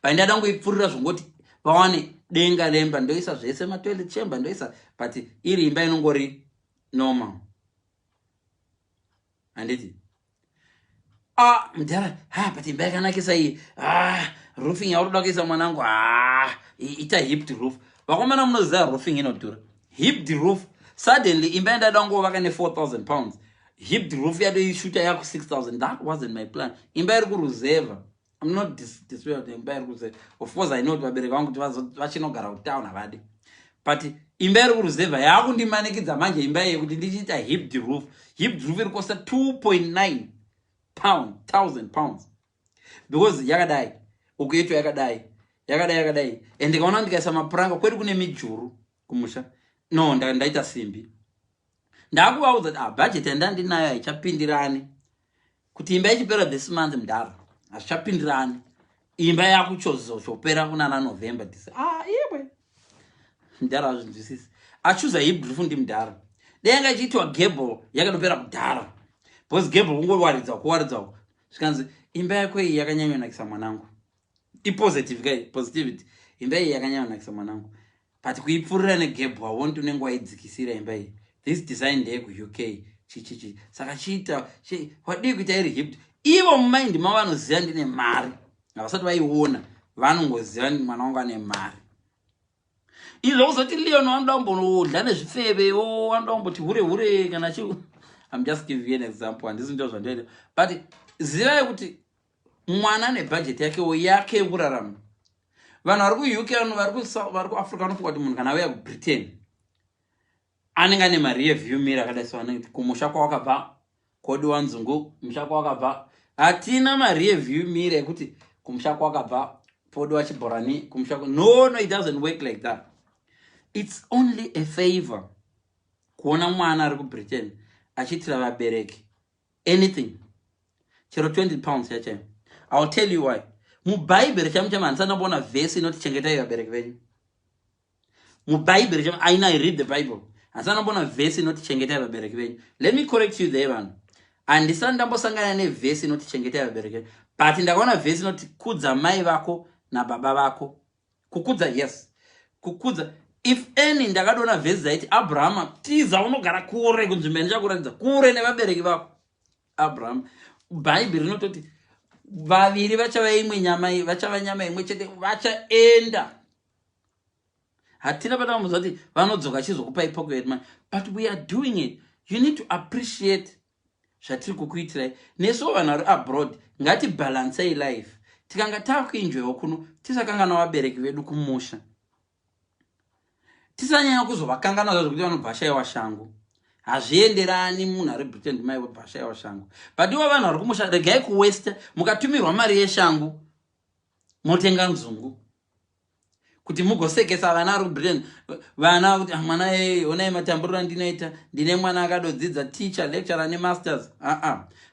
ndaida kungoipfurira zvongoti vawane denga lemba ndoisa zvese ma toilet chamber ndoisa, but iri imba inongori normal handiti mudhara but imba yakanakisa iyi roofing yaurikuda kuisa mwanangu ita hipped roof. Vakomana munoziva roofing inodhura. Hipped roof suddenly imba yandaida kungovaka ne4,000 pounds, hipped roof yadoishuta yaku 6,000. That wasn't my plan. Imba iri kuruzeva. I'm not disrespecting imba iri kuruzeva. Of course I know vabereki vangu kuti vachinogara kutown havadi, but imba iri kuruzeva yakundimanikidza manje imba iyi kuti ndichiita hipped roof. Hipped roof iri kosta 2,900 pounds because yakadai ukuitwa yakadai and ndikaona ndikaisa mapuranga kwedu kune mijuru kumusha no ndaita simbi ndakuvaudza kuti budget yandandinayo haichapindirani kuti imba ichipera this month mudhara hazvichapindirani imba yakuchopera kunana November iwe mudhara hazvinzwisisi achuza hibrufu ndi mudhara denga ichiitwa gable yakatopera kudhara because gable kungowaridza zvikanzi imba yako iyi yakanyanyonakisa mwanangu positivity imba iyi yakanyanyonakisa mwanangu, but kuipfurira negable hawonti unenge waidzikisira imba iyi. This design ndeyeku UK chichichi saka chiita wadii kuita iri hipped. Ivo mumind mavanoziva ndine mari havasati vaiona vanongoziva mwana wangu ane mari. Izvo kuzoti Leon wanoda kumbodya nezvifeve wanoda kumboti hure kana chi. I'm just giving you an example handisi ndo zvandoita, but zivai kuti mwana nebudget yake kurarama. Vanhu vari ku UK vari ku Africa vanofunga kuti munhu kana auya ku Britain anenge ane mari yeview mirror akadai so anenge kumusha kwawakabva kodi wanzungu musha kwawakabva hatina mari yeview mirror yekuti kumusha kwawakabva podi wachibhorani kumusha no it doesn't work like that. It's only a favor kuona mwana ari ku Britain achitira vabereki anything chero 20 pounds yacho. I'll tell you why. Mubhaibheri chamuchama handisana kuona vhesi inoti chengetai vabereki venyu. Mubhaibheri chamu I read the Bible. Handisana kuona vhesi inoti chengetai vabereki venyu. Let me correct you there vanhu. Handisana ndambosangana nevhesi inoti chengetai vabereki venyu. But ndakaona vhesi inoti kudza mai vako nababa vako. Kukudza yes. Kukudza if any ndakadona vhesi dzaiti Abraham tiza unogara kure kunzvimbo yandichakuratidza kure nevabereki vako. Abraham Bhaibheri rinototi vaviri vachava nyama imwe chete vachaenda. Hatina pata kumuza kuti vanodzoka chizokupai pocket money, but we are doing it. You need to appreciate zvatiri kukuitirai. Nesu vanhu vari abroad ngatibalancei life. Tikanga takuenjoyawo kuno tisakangana vabereki vedu kumusha. Tisanyanya kuzovakangana zvekuti vanobva vashayiwa shangu. Hazvienderani munhu ari Britain maiwe bhashayiwa shangu. But ivo vanhu vari kumusha regai kuwesta mukatumirwa mari yeshangu motenga nzungu kuti mugosekesa vana ari Britain. Vana kuti mwana onai matamburiro andinoita ndine mwana akadodzidza teacher lecturer nemasters.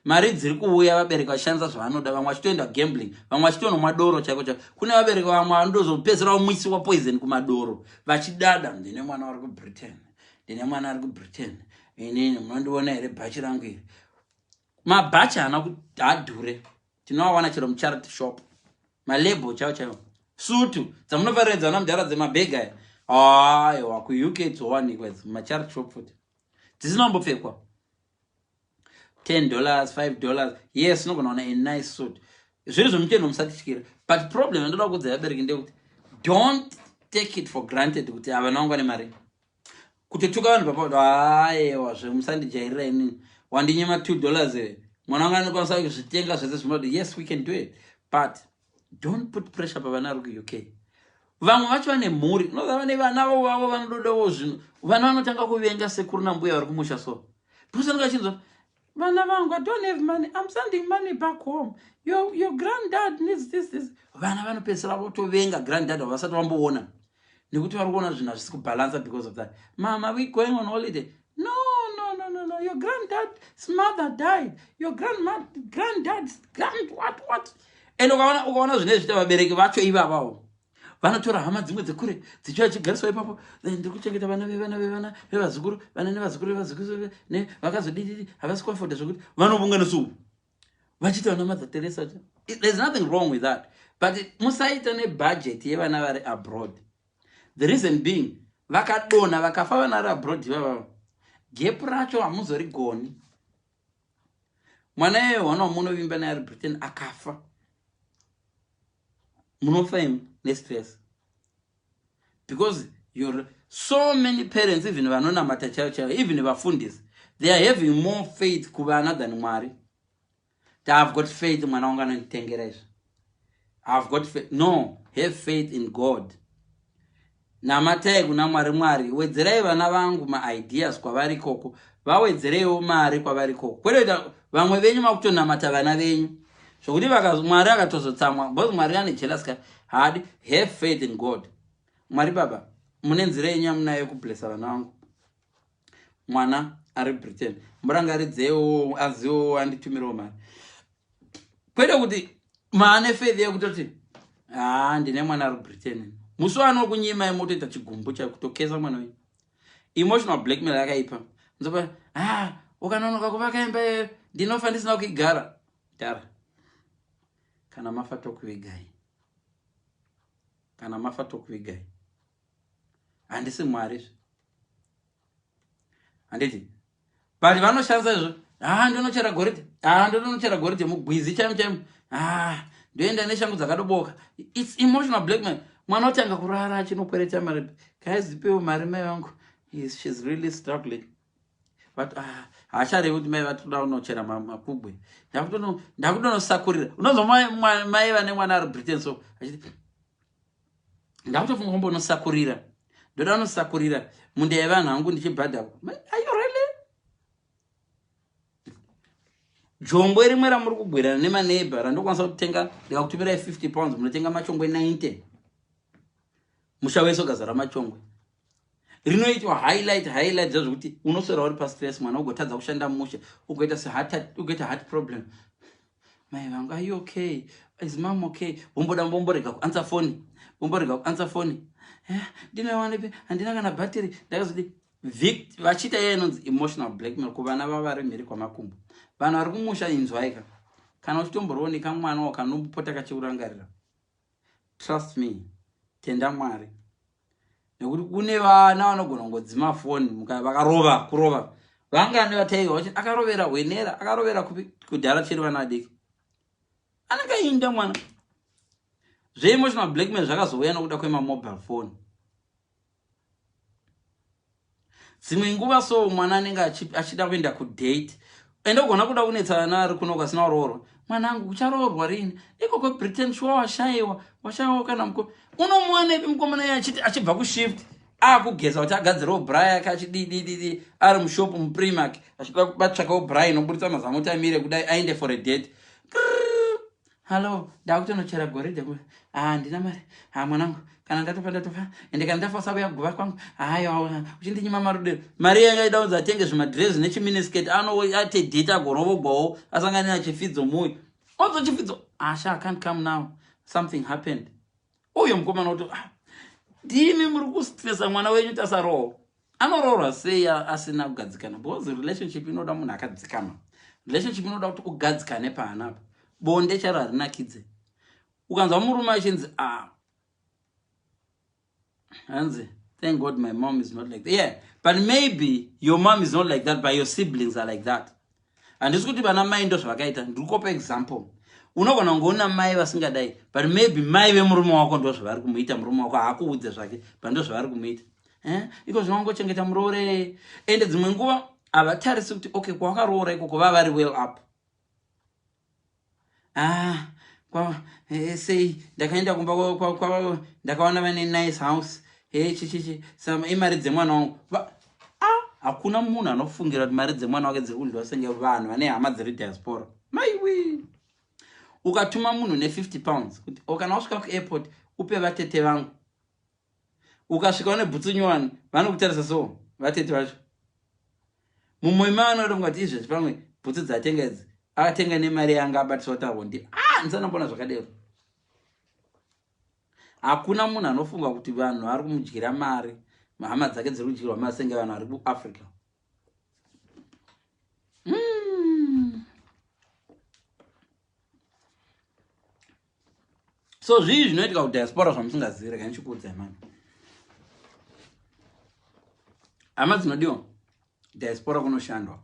Mari dziri kuuya vabereki vashandisa zvavanoda, vamwe vachitoenda gambling, vamwe vachitonomwa doro chaiko chaiko. Kune vabereki vamwe vanodozopedzisira umwisiwa poison kumadoro vachidada ndine mwana ari kuBritain, ndine mwana ari kuBritain. Inini munondiona here bhachi rangu iri. Mabhachi haana kuti adhure. Tinoawana chero mucharity shop. Malebo chaiwo. Sutu dzamunofarira dzana mudhara dzemabhega aiwa ku UK dzowanikwa mucharity shop futi. Dzisinombopfekwa $10, $5. Yes, unogona kuona a nice suit. Zviri zvomutendo musatityira. But problem ndoda kuudza vabereki ndekuti don't take it for granted kuti havana vangu vane mari. Kutotuka vanhu papa aiwa zvemusandijairira inini wandinyima $2 here. Mwana wangu anokwanisa kuzvitenga zvese zvinodi. Yes, we can do it. But don't put pressure pavana vari kuUK. Vamwe vacho vane mhuri. Unoziva vane vana vavo vanododawo zvinhu. Vana vanotanga kuvenga sekuru nambuya vari kumusha so. Kusandika chinzo. Vana vangu, I don't have money. I'm sending money back home. Your granddad needs this. Vana vanopedzisira votovenga granddad vasati vamboona. Nekuti vari kuona zvinhu hazvisi kubalansa because of that. Mama, we going on holiday. No. Your granddad's mother died. Your granddad's what? And ukaona zvinhu zvita vabereki vacho ivavawo. Vanotora hama dzimwe dzekure dzichiuya chigariswa ipapo. Ndiri kuchengeta vana vevazukuru, vana nevazukuru nevakazodididi havasi kuafoda zvokuti vanovonga nesuku. Vachita vana Mother Teresa. There's nothing wrong with that. But musaita nebudget yevana vari abroad. The reason being, vakadona vakafa vana vari abroad ivava. Gap racho hamuzorigoni. Mwana yewana munovimba naye ari Britain akafa. Munofa nestress. Because you're so many parents, even vanonamata chaiwo, even vafundisi, they are having more faith kuvana than Mwari. I've got faith mwana wangu anonditengera izvo. I've got faith. No, have faith in God. Namatai kuna Mwari. Wedzerai vana vangu ma-ideas kwavari koko. Vawedzereiwo mari kwavari koko. Kwete vamwe venyu makutonamata vana venyu. Zvokuti Mwari akatozotsamwa. Because Mwari ane jealous ka. Have faith in God. Mwari baba, mune nzira yenyu yamunayo kublessa vana vangu. Mwana ari Britain. Murangaridzewo aziwo anditumirawo mari. Kwete kuti maane faith yekutoti ndine mwana ari Britain. Musi wanokunyima imotoita chigumbu chakutokesa mwana wenyu. Emotional blackmail yakaipa. Nzopa ukanonoka kuvaka imba ndinofa ndisina kuigara. Tara. Kana mafa tokuvigai. Handisi Mwari. Handiti. But vanoshandisa izvo. Ndonochera goridhe mugwizi chaimu. Ndoenda neshangu dzakadoboka. It's emotional blackmail. Mwana otanga kurara achinokwereta mari. Kaizipewo mari mai vangu. She's really struggling. But hacharevi kuti mai vatoda unochera mapugwe. Ndakutonosakurira. Unozwa mai vane mwana ari Britain so achiti ndakutofunga kumbonosakurira. Ndoda unosakurira munda yevanhu hangu ndichibhadhako. Are you really? Jongwe rimwe ramuri kugwirana nemaneighbor randokwanisa kutenga ndikakutumirai £50 munotenga machongwe 90. Musha wese ukazara machongwe. Rinoitwa highlight zvekuti unoswera uri pastress mwana ugotadza kushanda musha ugoita heart problem. Mai vangu, are you okay? Is mom okay? Bomborega kuansa phone. Ndinawanepi handina kana battery. Ndakazoti vachita yeye inonzi emotional blackmail kuvana vavari mhiri kwamakumbo. Vanhu vari kumusha inzwaika. Kana uchitombooneka mwana wakanomupota kachiurangarira. Trust me. Tenda Mwari. Nekuti kune vana vanogona kungodzima foni kurova. Vangane vataiga vachiti akarovera hwenera, akarovera kudhara chiri vana vadiki. Anenge ainda mwana. Emotional blackmail zvakazouya nokuda kwema-mobile phone. Dzimwe nguva so mwana anenge achida kuenda kudate. Endogona kuda kunetsa vana ari kuno kwasina roorwa. Mwanangu ucharoorwa rini? Ikoko Britain shuwa washayiwa kana mko. Unomuwana ipi mukomana iye achibva kushift. Kugeza kuti agadzirawo bra yake achididididi ari mushopu muprimark achida kubatsvakawo bra inoburitsa mazamo kuti amire kudai aende for a date. Hello, ndakutonochera goridhe. Ndina mari. Mwanangu, kana ndatopa ende kana ndafosa kuya kuguva kwangu. Uchindinyima marude. Mari yangaida atenge zvimadress nechiminiskirt ate date agorovogwawo asangane chifidzo muyi. Also chifidzo. I can't come now. Something happened. Uyo mukomana uti ndimi muri kustressa mwana wenyu tasaroho. Anoroorwa sei asina kugadzikana? Because relationship inoda munhu akadzikama. Relationship inoda kuti ugadzikane paanapa. Bonde charo harinakidze. Ukanzwa murume achinzi hanzi, thank God my mom is not like that. Yeah, but maybe your mom is not like that, but your siblings are like that. And this kuti vana mai ndo zvakaita. Ndikupa example. unogona kungoona mai vasingadai, but maybe mai vemurume wako ndo zvavari kumuita, murume wako haakuudze zvake, but ndo zvavari kumuita. Iko zvinongochengeta muroore. Ende dzimwe nguva havatarisi kuti okay, kwavakaroora ikoko vava vari well up. Sei ndakaenda kumba ndakaona vane nice house, chichichi imari dzemwana wangu. Hakuna munhu anofungira kuti mari dzemwana wake dziri kudliwa senge vanhu vane hama dziri diaspora. Maiwi, ukatuma munhu ne50 kuti kana wasvika kuairport upe vatete vangu, ukasvika nebhutsu nyowani vanokutarisa so vatete vacho. Mumwe mavanoda kungati izvezvi pamwe bhutsu dzatenga idzi akatenga nemari yanga abatiswa tavo ndi ndisanambona zvakadero. Hakuna munhu anofunga kuti vanhu vari kumudyira mari, hama dzake dziri kudyirwa mari senge vanhu vari kuAfrica. So zvii zvinoitika kudiaspora zvamusingazivi. Rega ndichikuudzai mani. Hama dzinodiwa, diaspora kunoshandwa,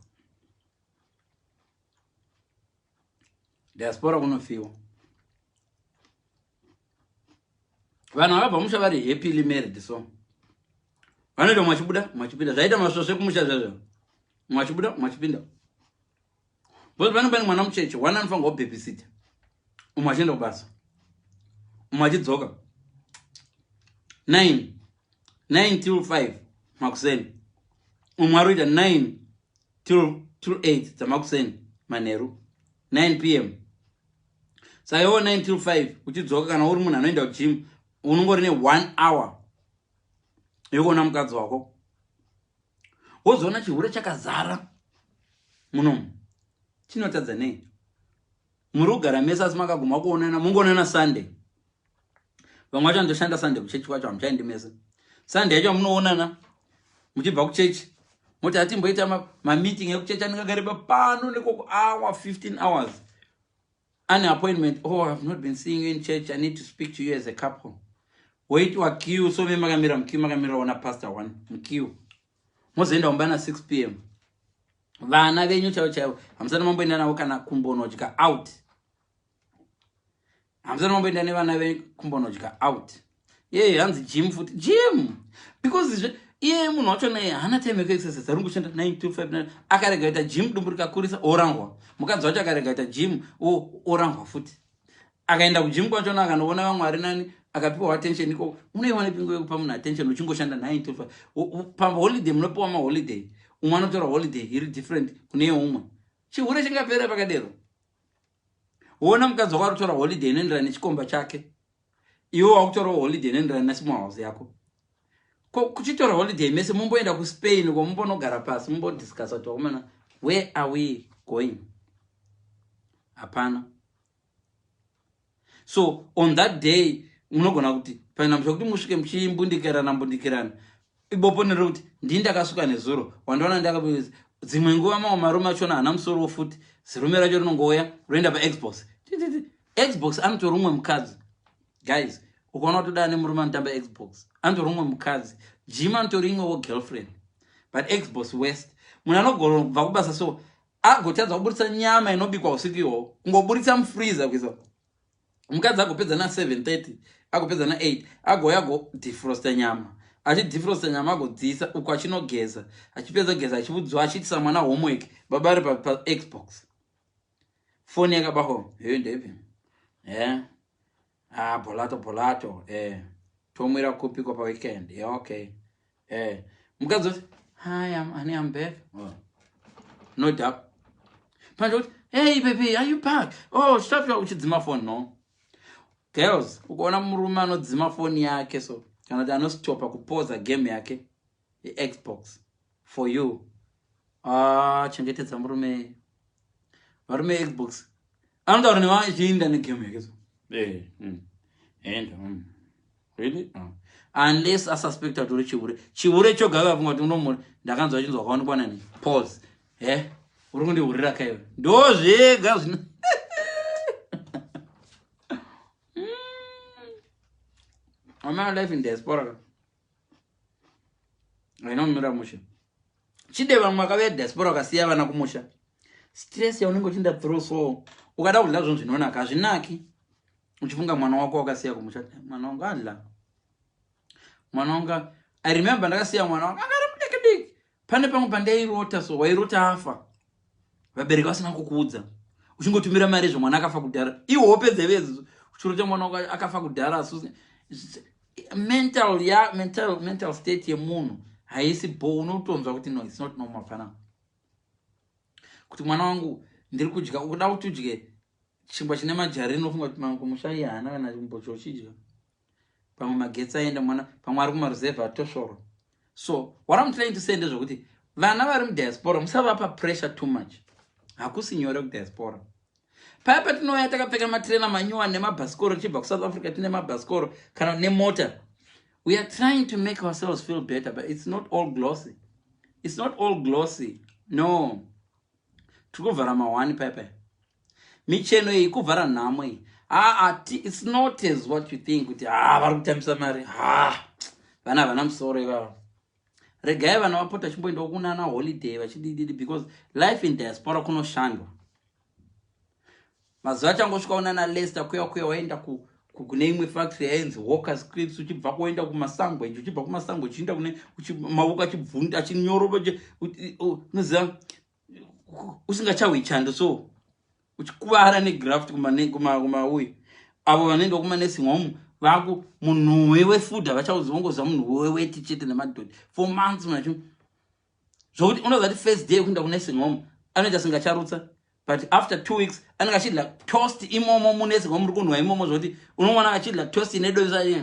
diaspora kunofiwa. Vanhu vakabva musha vari happily married, so vanoita mwachipinda zvaita masvosve kumusha zvazvo, mwachipinda. Both vanhu bani mwana mucheche one anofanirwa kubabysita, umwe achienda kubasa, umwe achidzoka 9 till 5 makuseni, umwe aroita 9 till 8 dzamakuseni manheru 9 p.m. Saka iwo 9 till 5 uchidzoka, kana uri munhu anoenda kugym unongori ne1 hour yekuona mukadzi wako. Wozoona chihure chakazara munomu. Chinotadza nei? Muri kugara mese asi makaguma kuonana, mungoonana Sunday. Vamwe vacho vanotoshanda Sunday kuchechi kwacho, hamuchaendi mese. Sunday yacho munoonana muchibva kuchechi, moti hatimboita mameeting ekuchechi anengagare pano nekoko hour 15 hours. An appointment, I've not been seeing you in church, I need to speak to you as a couple. Wait wa queue, so makamira mkiu, makamira wana pastor one mkiu. Mozoenda umbana 6 p.m. Vana venyu chao hamsana mamboenda navo kana kumbonodya out. Hamsana mamboenda nevana venyu kumbonodya out. Hanzi gym futi gym, because munhu wacho naye hana time yekuexercise, ari kungoshanda 9 to 5. Akarega kuita gym dumbu rikakurisa orangwa. Mukadzi wacho akarega kuita gym orangwa futi. Akaenda kugym kwacho akanoona vamwe vari nani akapiwa attention iko. Unoiwana pingo yekupa munhu attention uchingoshanda 9 to 5. Paholiday munopiwa maholiday, umwe anotora holiday iri different kune umwe. Chihure chingapera pakadero. Uona mukadzi wako anotora holiday inoenderana nechikomba chake, iwe wakutora holiday inoenderana nesmall house yako. Kuchitora holiday mese mumboenda kuSpain ko mumbonogara pasi mumbodiscuss kuti wakomana, where are we going? Hapana. So on that day munogona kuti paina mshokuti musvike muchimbundikirana iboponero kuti ndakasuka nezuro wandaona ndakabudisa dzimwe nguva mamwe marume achona hana musoro futi, zirume racho rinongoya roenda paXbox. Xbox anotora umwe mukadzi. Guys, ukaona kuti dane murume anotamba Xbox anotora umwe mukadzi, gym anotora imwewo girlfriend, but Xbox west. Munhu anogona kubva kubasa so agotadza kuburitsa nyama inobikwa usiku ihwo, kungoburitsa mufreezer kuisa mukadzi agopedza na 7:30 agopedza na 8 agoya defrosta nyama, achidefrosta nyama agodzisa uko achinogeza, achipedza geza achibudzwa achitisa mwana homework, baba ari pa Xbox. Phone yakabako ndepi bolato tomwira kupiko pa weekend. Okay. Mukadzi hi, I'm back. No doubt. Panjo, hey baby, are you back? Stop your uchidzima phone. No. Girls, ukaona murume anodzima phone yake so kana kuti anostopa kupoza game yake Xbox for you. Chengetedza murume. Varume Xbox anotaura newa ichiinda negame yake so. Really? Unless asuspecta kuti chihure choga akafunga kuti unomuri ndakanzwa achinzwa kaonekwa nani pause. Uri kundihurira kaiwe ndo zvega zvino. My life in diaspora ainomira musha chideva mwakave diaspora kasiya vana kumusha stress yaunenge uchinda through so ukada kudla zvonzo zvinonaka azvinaki uchifunga mwana wako wakasiya kumusha mwana wangu adla mwana wangu I remember ndakasiya mwana wangu akari mudiki pane pamwe pandairota so wairota afa vabereki vasina kukuudza uchingotumira mari zvomwana akafa kudhara iwo wopedza vedzo uchirota mwana wako akafa kudhara mental state yemunhu haisi bo unotonzwa kuti no it's not normal pana kuti mwana wangu ndiri kudya ukuda kuti udye chingwa chine majari inofunga kuti mangu mushai hana kana chimbocho chidya pamwe magetsi aenda mwana pamwe ari kumareserve atoshoro so what I'm trying to say ndezvokuti vana vari mudiaspora musavapa pressure too much hakusi nyore kudiaspora paya patinouya takapfeka matrena manyuwa nemabhasikoro tichibva kuSouth Africa tine mabhasikoro kana nemota we are trying to make ourselves feel better but it's not all glossy no tikuvhara mahwani paya micheno iyi kuvhara nhamo iyi it's not as what you think kuti vari kutambisa mari vana havana musoro ivavo regai vana vapota achimboendawo kunana holiday vachidididi because life in diaspora kunoshandwa mazuva achangosvika unana Leicester kuya waenda kune imwe factory yainzi Walker's Clips uchibva kuenda kumasangweji uchibva kumasangweji uchienda kune maoko achibvunda achinyoroba unoziva usingachawi chando so uchikuvara negraft kumauyu avo vanoenda kumanursing home vaku munhuwe wefood havachauzivangoziva munhuwe weti chete nemadhoti for months zvokuti unoziva kuti first day kuenda kunursing home anoita singacharutsa but after 2 weeks anenge achidla toast imomo munursing home muri kunhuwa imomo zvokuti unomwana achidla toast inedoisa hi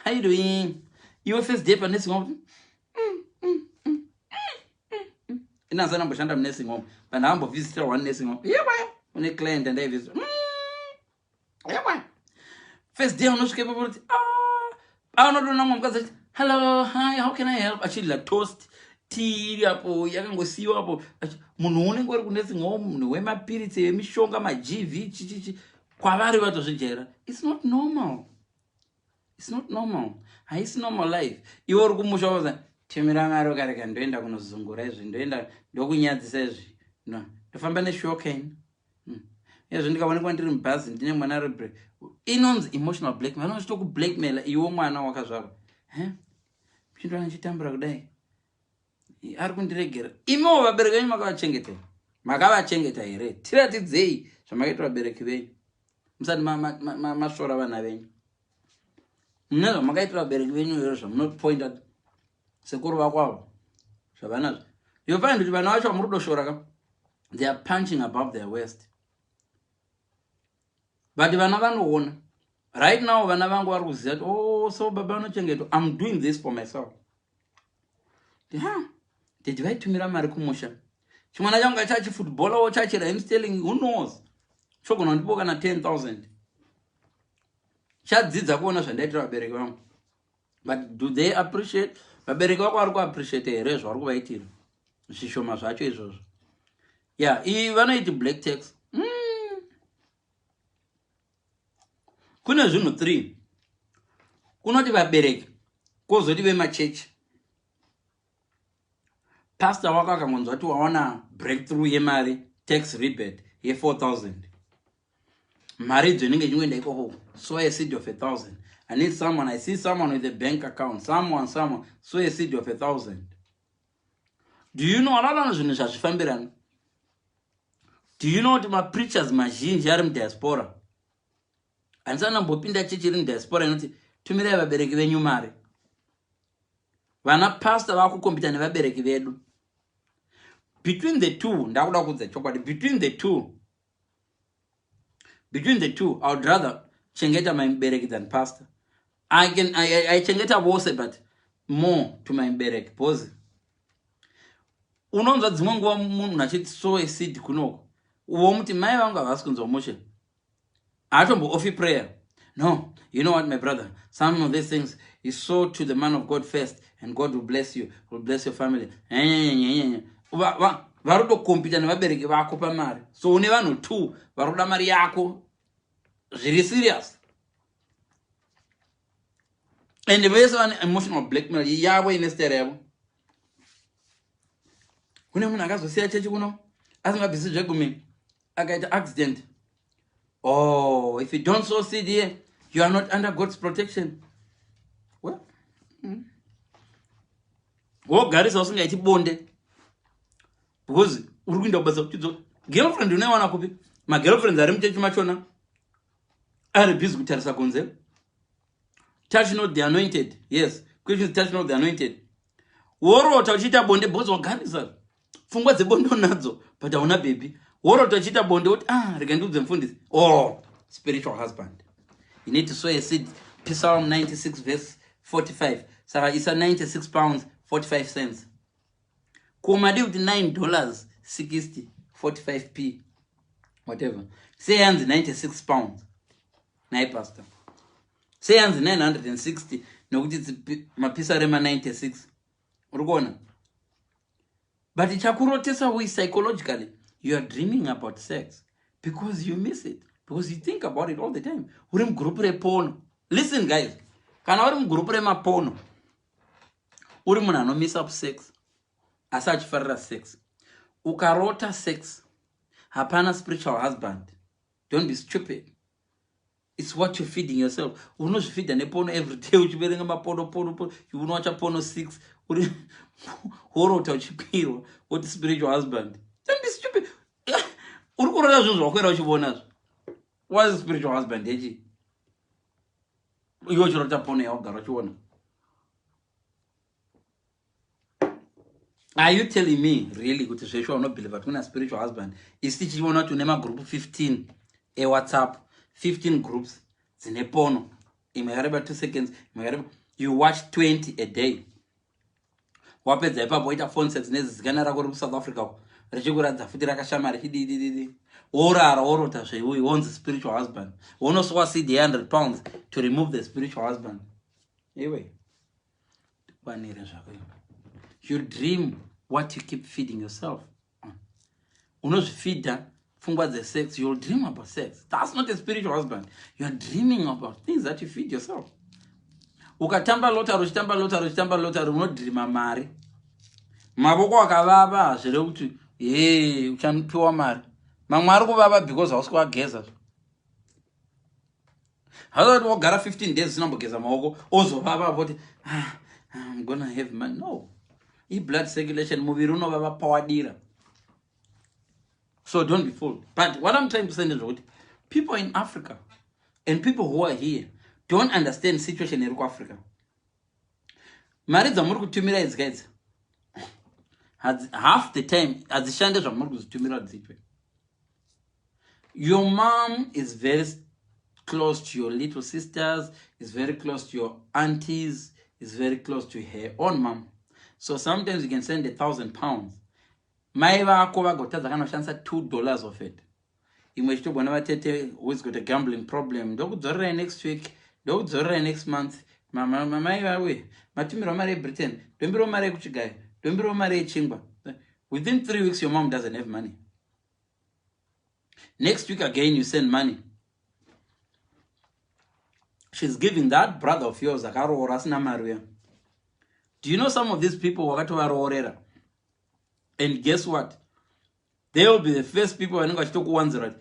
how you doing iwe first day panursing home inanzi anamboshanda munursing home vanhu avambovhizitira one nursing home une client andaivisita first day unosvikepo kuti anodona mukadzi achiti hello hi how can I help achidla toast tea iri apo yakangosiyiwa apo munhu unenge uri kunursing home munhu wemapiritsi emishonga magv chichichi kwavari vatozvijaira it's not normal haisi normal life iwe uri kumusha waza timira mari ukareka ndoenda kunozungura izvi ndoenda ndokunyadzisa izvi ndofamba neshokeni izvo ndikaonekwa ndiri mubhazi ndine mwana rebre inonzi emotional blackmail anochitokublackmaila iwo mwana wakazvarwa chindwana chitambura kudai ari kundiregera imiwo vabereki venyu makavachengeta here tiratidzei zvamakaita vabereki venyu musati masvora vana venyu mune zvamakaitira vabereki venyu iro zvamunopointa sekuru vakwavo zvavanazvo you find kuti vana vacho vamuri kudoshora ka they are punching above their waist but vana vanoona right now vana vangu vari kuziva kuti so baba vanochengetwa I'm doing this for myself did vaitumira mari kumusha chimwana changu chachifutbolawo chachira I'm telling who knows chogona kundipo kana 10,000 chadzidza kuona zvandaitira vabereki vangu but do they appreciate vabereki vako vari kuappreciate here zvavari kuvaitira zvishoma zvacho izvozvo iyi vanoiti black tax kune zvinhu 3 kunoti vabereki kozoti vemachechi pastor wako akangonzwa kuti waona breakthrough yemari tax rebate ye4,000 mari idzo inenge chingoenda ikoko sow a seed of 1,000 I see someone with a bank account someone sow a seed of 1,000 do you know another zvinhu zvazvifambirana do you know kuti mapreachers mazhinji ari mudiaspora handisanambopinda chechi iri mudiaspora inoti tumirai vabereki venyu mari vana pastor vakukombita nevabereki vedu between the two ndakuda kudza chokwadi between the two I would rather chengeta my bereki than pastor I chengeta vose but more to my bereki because unonzwa dzimwe nguva munhu achiti sow a seed kunoko uwo muti mai vangu havasi kunzwa mushe haatomboofi prayer no you know what my brother some of these things you sow to the man of God first and God will bless you, will bless your family vari kutokompita nevabereki vako pamari so une vanhu 2 vari kuda mari yako zviri serious and vese vane emotional blackmail yavo ine stare yavo kune munhu akazosiya chechi kuno asingabvisi zvegumi akaita accident. Oh, if you don't sow seed here, you are not under God's protection. Well, wogarisa usingaiti bonde because uri kuenda kubasa kuchidzo girlfriend unoiwana kupi? Magirlfriends ari muchechi machona ari busy kutarisa kunze. Touch not the anointed. Yes, Christians touch not the anointed. Worota uchiita bonde because wagarisa pfungwa dzebonde unadzo but hauna baby. Worota uchiita bonde kuti rega ndiudze mufundisi. Oh, spiritual husband. You need to sow a seed. Psalm 96 verse 45. Saka isa 96 pounds 45 cents. Kumadi with $9 60 45p whatever. Say hands 96 pounds. Nai pastor. Say hands 960 nokuti mapisa rema 96. Urukona. But ichakurotesa we psychologically. You are dreaming about sex because you miss it. Because you think about it all the time. Uri mgroup re porno. Listen guys. Kana uri mgroup re ma porno. Uri muna no miss up sex. Asach farra sex. Ukarota sex. Hapana spiritual husband. Don't be stupid. It's what you're feeding yourself. You know you feed a porno every day. You be ma porno. You will watch a porno 6. Uri horota uchipiro. What is spiritual husband? Don't be stupid. Uri kurota zunzo wakwera uchibona. What is spiritual husband? Deji. You should not porno yogara uchibona. Are you telling me really good to say you are not believer to a spiritual husband? Is teaching you not to name a group 15 a WhatsApp 15 groups in a porno in my 2 seconds you watch 20 a day. What is the papa with phone sets next Ghana go South Africa? Regula the Fudiraka Shamar he or say we want a spiritual husband. One also see the £100 to remove the spiritual husband. Anyway. You dream what you keep feeding yourself. Unos feed fungwa the sex, you'll dream about sex. That's not a spiritual husband. You're dreaming about things that you feed yourself. Ukatamba lotaro, not dream mari. Maboko akavava, zvirekuti, uchampiwa mari. Mamwari kuvava because hausikwa geza. How do I go 15 days number geza maoko? Also, I'm gonna have money. No. Blood circulation movie runo baba power dira. So don't be fooled. But what I'm trying to say is what people in Africa and people who are here don't understand the situation in Africa. Marriage amurku tumira is guys. Half the time as the shandas amurku tumira zitwe. Your mom is very close to your little sisters, is very close to your aunties, is very close to her own mom. So sometimes you can send £1,000. Maiva akova gotaza kana shansa $2 of it. Imweshto bwana tete who's got a gambling problem. Don't go next week. Don't go next month. Mama we. Matumiro mare Britain. Don't be mare kuchigai. Don't be mare chingba. Within 3 weeks your mom doesn't have money. Next week again you send money. She's giving that brother of yours akaro orasna maria. Do you know some of these people wakatovarorera? And guess what? They will be the first people who are going to right.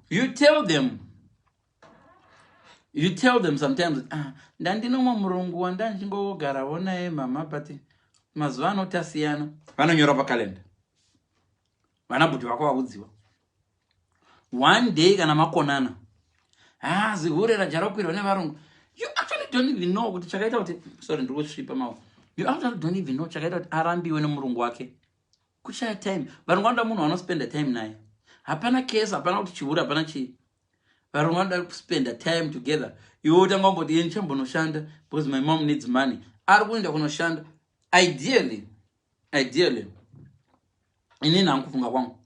You tell them. You tell them sometimes, ndandino murungu wanda njingo garawona mama pati mazvano tasiyana. Vanonyora pa calendar. Vanabuti vako vakudziwa. One day kana makonana. You actually don't even know what chakaita uti sorry ndiri kusvipa mawo. You actually don't even know chakaita uti arambiwe nemurungu wake. Kushaya time. Vanhu vanoda munhu anospenda time naye. Hapana case, hapana kuti chiuri, hapana chi. Vanhu vanoda spend time together. You utanga ngomboti yeni chambonoshanda because my mom needs money. Ari kuenda kunoshanda. Ideally. Inini hankufunga kwangu.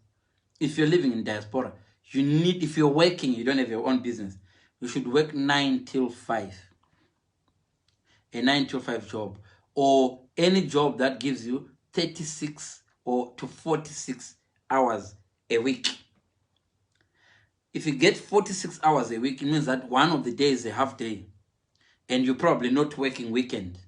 If you're living in diaspora, you need, if you're working, you don't have your own business, you should work 9 till 5. A 9 till 5 job. Or any job that gives you 36 or to 46 hours a week. If you get 46 hours a week, it means that one of the days is a half day. And you're probably not working weekend.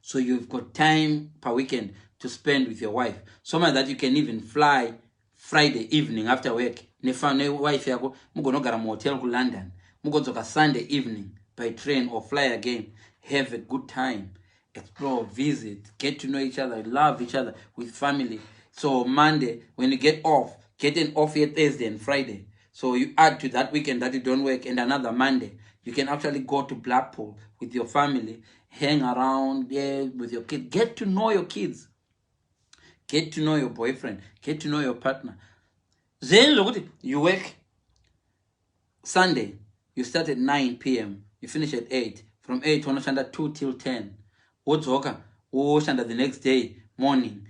So you've got time per weekend to spend with your wife. So much that you can even fly Friday evening after work. Ne wife yako mugonogara mu hotel ku London. Mugodzoka Sunday evening by train or fly again. Have a good time. Explore, visit, get to know each other, love each other with family. So Monday, when you get off, get an off here Thursday and Friday. So you add to that weekend that you don't work and another Monday. You can actually go to Blackpool with your family, hang around there with your kids. Get to know your kids. Get to know your boyfriend. Get to know your partner. Then look at it. You work Sunday. You start at 9 p.m. You finish at 8. From 8, you shanda 2 till 10. What's shanda the next day, morning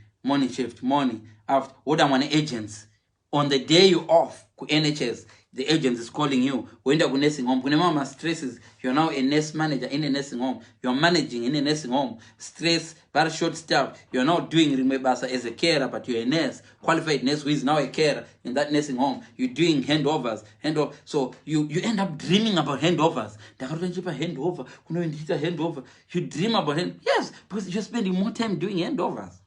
shift, morning after. What am agents? On the day you off, NHS, the agent is calling you. When you're nursing home, when mama stresses, you're now a nurse manager in a nursing home. You're managing in a nursing home. Stress, very short staff. You're now doing remebasa as a carer, but you're a nurse, qualified nurse who is now a carer in that nursing home. You're doing handovers. So you end up dreaming about handovers. Handover. You dream about hand. Yes, because you're spending more time doing handovers.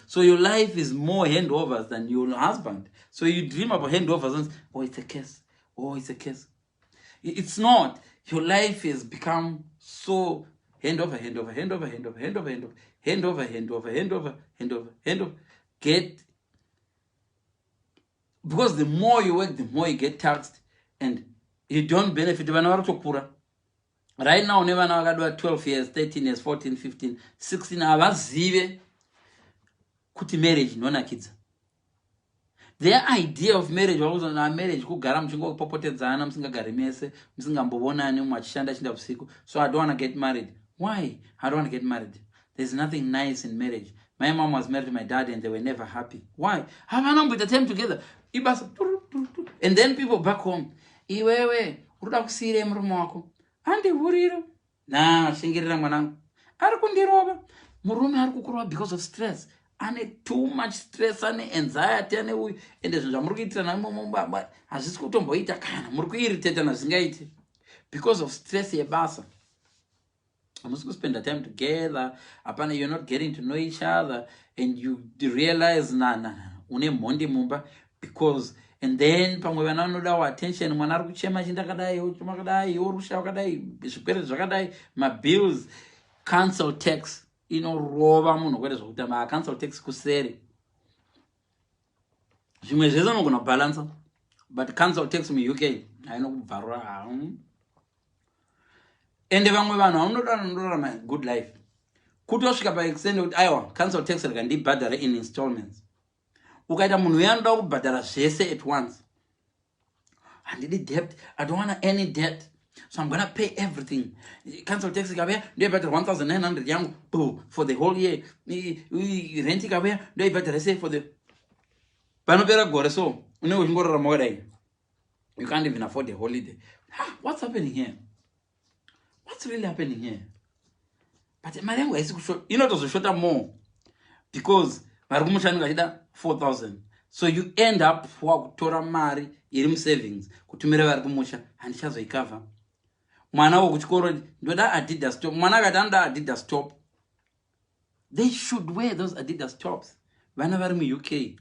So your life is more handovers than your husband. So you dream about handovers and oh, it's a case. Oh, it's a case. It's not. Your life has become so handover. Get, because the more you work, the more you get taxed and you don't benefit. Right now, never now I got 12 years, 13 years, 14, 15, 16 hours. Kuti marriage, no kids. Their idea of marriage was on our marriage. So I don't want to get married. Why? I don't want to get married. There's nothing nice in marriage. My mom was married to my dad and they were never happy. Why? Have a number with the time together. And then people back home. Andi huriro na shingirira mwanangu ari kundiroba murume ari kukurwa because of stress, ane too much stress, ane anxiety, ane uyu ende zvinhu zvamuri kuitira namumba hazvisi kutomboita kana muri kuirritata nazvingaiti because of stress yebasa. Hamusi kuspend time together, apana, you're not getting to know each other and you realize une mhondi mumba because. And then pamwe vana vanoda attention, mwana ari kuchema chinda kadai, uchema kadai, urusha kadai, zvikwere zvakadai, mabills, cancel tax inorova munhu kwete zvokuti cancel tax kuseri. Zvimwe zvese unogona kubalansa, but cancel tax muUK haino kubvarura. Ende vamwe vanhu vanorarama good life. Kutosvika paextend kuti aiwa cancel tax rakandibhadhara in installments. Ukaita munhu uyanoda kubhadhara zvese at once. I need debt. I don't want any debt. So I'm going to pay everything. Cancel tax ikavea, ndio ibhadhara 1,900 yangu for the whole year. Rent ikavea, ndio ibhadhara say for the panopera gore so. Une uchingorarama wakadai. You can't even afford a holiday. What's happening here? What's really happening here? But mari yangu haisi kushota. Inotozoshota more because varikumushanika chida 4,000. So you end up wakutora mari iri savings kutumira vari kumusha handichazoikava. Mwana wokuchikoro ndoda Adidas top. Mwana akati anoda Adidas top. They should wear those Adidas tops. Vana vari muUK.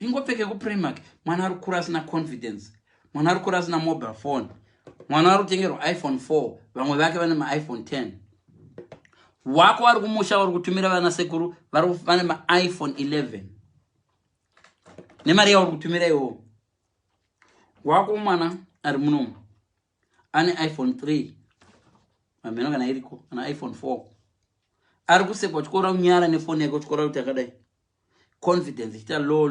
Ingopfeke kuPrimark. Mwana ari kukura asina confidence. Mwana ari kukura asina mobile phone. Mwana ari kutengerwa iPhone 4. Vamwe vake vane iPhone 10. Wako ari kumusha vari kutumira vana sekuru vane iPhone 11. Nemari yauri kutumira iwo. Wako mwana ari munomu ane iPhone 3. Mameno kana iriko ana iPhone 4. Ari kusekwa chikora unyara nefone yako chikora kuti akadai. Confidence ichita low.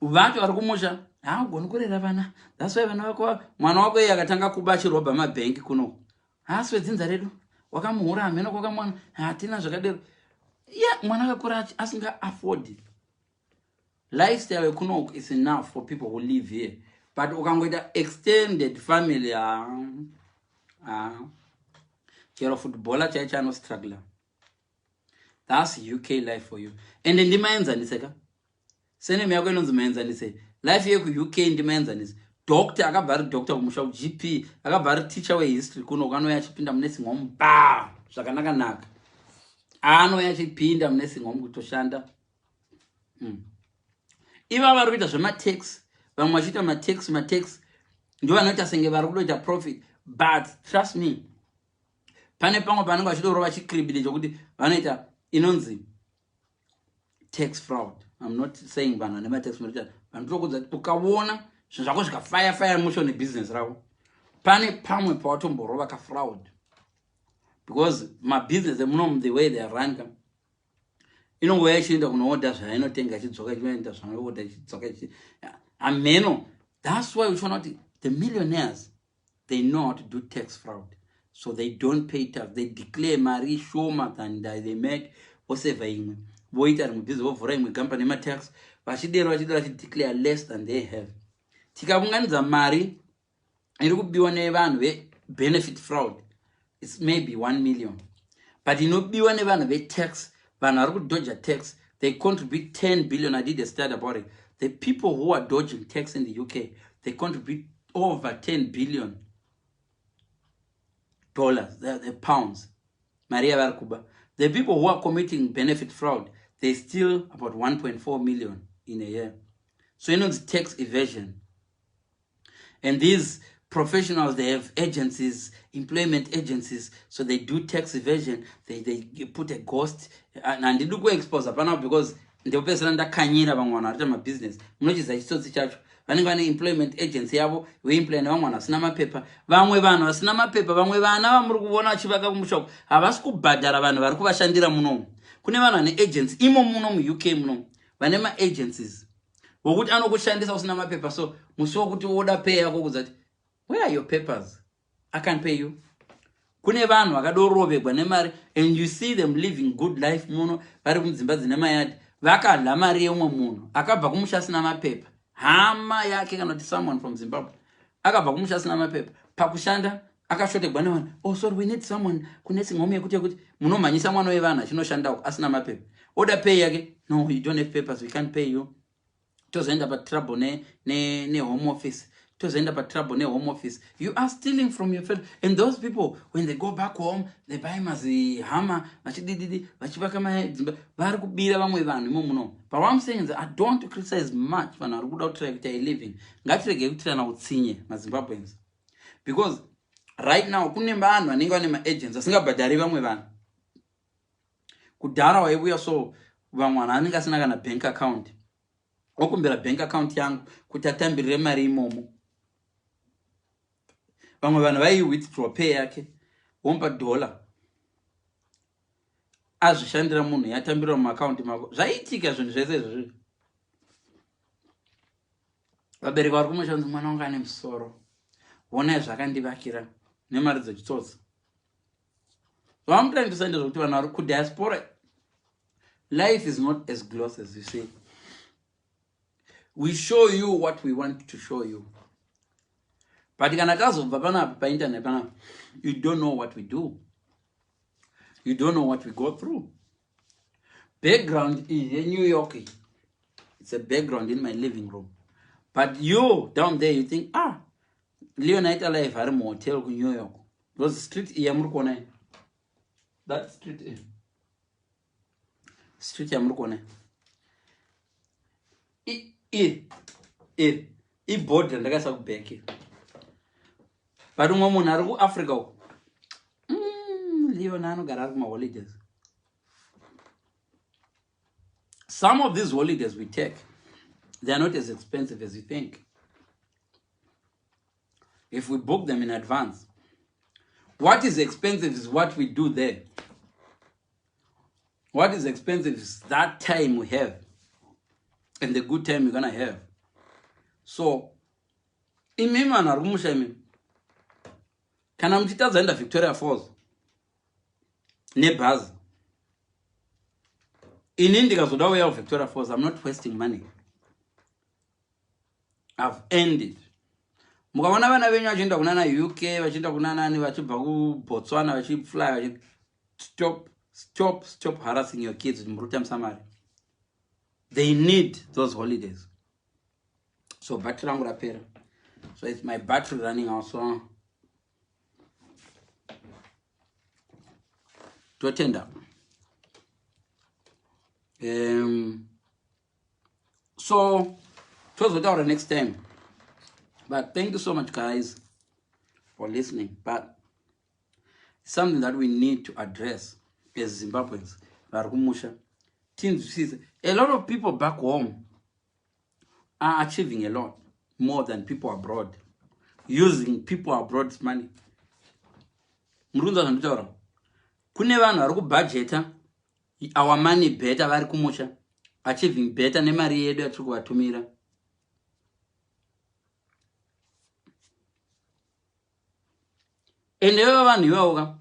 Vacho vari kumusha haugoni kurera vana. That's why vana vako mwana wako iye akatanga kuba chiroba mabank kuno. Haswedzinza redu wakamuhura ameno kwaka mwana hatina zvakadero. Yeah, mwana akakura asinga afford. Lifestyle kuno is enough for people who live here. But ukangoita extended family chero footballer chaicha no struggler. That's UK life for you. And ndimaenzanise ka. Sene miyako inonzi maenzanise. Life yeku UK ndimaenzanise. doctor akabva doctor kumusha GP akabva teacher history kuno kanouya achipinda nursing home ba zvakanaka naka anouya achipinda nursing home kutoshanda iva vari kuita zvematax vamwe vachiita matex ndio vanoita senge vari kutoita profit but trust me pane pamwe panenge vachidoro vachikribide chokuti vanoita inonzi tax fraud. I'm not saying vanhu vane matax manager vanhu tokudza ukaona zvinhu zvako zvikafire musho nebusiness ravo pane pamwe pawatomborova kafraud because mabusiness emunomu the way they are run inongouya ichienda kunoodha zvainotenga ichidzoka ichienda zvanoodha ichidzoka ameno. That's why uchiona kuti the millionaires they know how to do tax fraud, so they don't pay tax. They declare mari shoma than they make oseva imwe voita rimwe business vovhura imwe company nematax vachidero vachideclare less than they have. Tikaunganidza mari iri kubiwa nevanhu ve-benefit fraud, it's maybe 1 million, but inobiwa nevanhu ve-tax, vanhu vari kudodja tax, they contribute 10 billion. I did a study about it. The people who are dodging tax in the UK, they contribute over 10 billion dollars, the pounds. Maria Varkuba. The people who are committing benefit fraud, they steal about 1.4 million in a year. So you know it's tax evasion. And these professionals, they have agencies, employment agencies, so they do tax evasion. They put a ghost, and they do go expose apana because ndopesera ndakanyira vamwe vanhu vari mabusiness munochiza chitsotsi chacho vanenge vane employment agency yavo weimploya nevamwe vanhu vasina mapepa, vamwe vanhu vasina mapepa, vamwe vana vamuri kuona vachivaka kumushoko havasi kubhadhara vanhu vari kuvashandira munomu. Kune vanhu vane agency imo muno muuk munomu vane maagencies wokuti anokushandisa usina mapepa, so musi wokuti woda pay yako kudza kuti where are your papers, I can't pay you. Kune vanhu vakadorovegwa nemari and you see them living good life muno vari kudzimba dzine mayadi vakadla mari yeumwe munhu akabva kumusha asina mapepa, hama yake kana kuti someone from Zimbabwe akabva kumusha asina mapepa, pakushanda akashotegwa nevanhu, oh sorry we need someone kunursing home yekuti munomhanyisa mwana wevanhu achinoshandako asina mapepa, oda pay yake, no you don't have papers, we can't pay you. Tozoenda patrouble ne home office, tozoenda patrouble ne home office. You are stealing from your family. And those people, when they go back home, they buy mazi hama vachididi vachivaka madzimba vari kubira vamwe vanhu imo muno. But what I'm saying is I don't want to criticize much vanhu vari kuda kutira kuti I living. Ngatirege kutirana utsinye maZimbabweans, because right now kune vanhu vanenge vane maagents asingabhadhari vamwe vanhu. Kudhara waibuya so vamwe vanhu anenge asina kana bank account, okumbira bank account yangu kuti atambirire mari imomo. Vamwe vanhu vai withdraw pay yake wompa dollar azvishandira munhu yatambirira muaccount mako. Zvaiitika zvinhu zvese izvozvo. Vabereki vari kumushandisa mwana wangu ane musoro, onai zvakandivakira nemari dzechitsotsi. I'm trying to send it to another diaspora. Life is not as close as you say. We show you what we want to show you. But you don't know what we do. You don't know what we go through. Background is in New York. It's a background in my living room. But you down there, you think, Leonite life are motel in New York. Those street Yamurkone. That street. Street Yamurkone. I bought and I got back here. But when I go Africa, Leonano got my holidays. Some of these holidays we take, they are not as expensive as you think. If we book them in advance, what is expensive is what we do there. What is expensive is that time we have and the good time we're gonna have. So, imima na rumusha imi. Kana mchita zaenda Victoria Falls. Nebaz. In India, so that way of Victoria Falls, I'm not wasting money. I've ended. Mukawana vana venyu vachinda kunana UK, vachinda kunana ni vachibva ku Botswana, vachifly, stop harassing your kids in Murutam Samari. They need those holidays. So batrangu rapera. So it's my battery running out. So to attend up. So it was without the next time. But thank you so much, guys, for listening. But something that we need to address as Zimbabweans. A lot of people back home are achieving a lot more than people abroad, using people abroad's money. Kune vanhu vari kubhajeta our money better vari kumusha, achieving better nemari yedu yatiri kuvatumira. And eva vanhu ivavo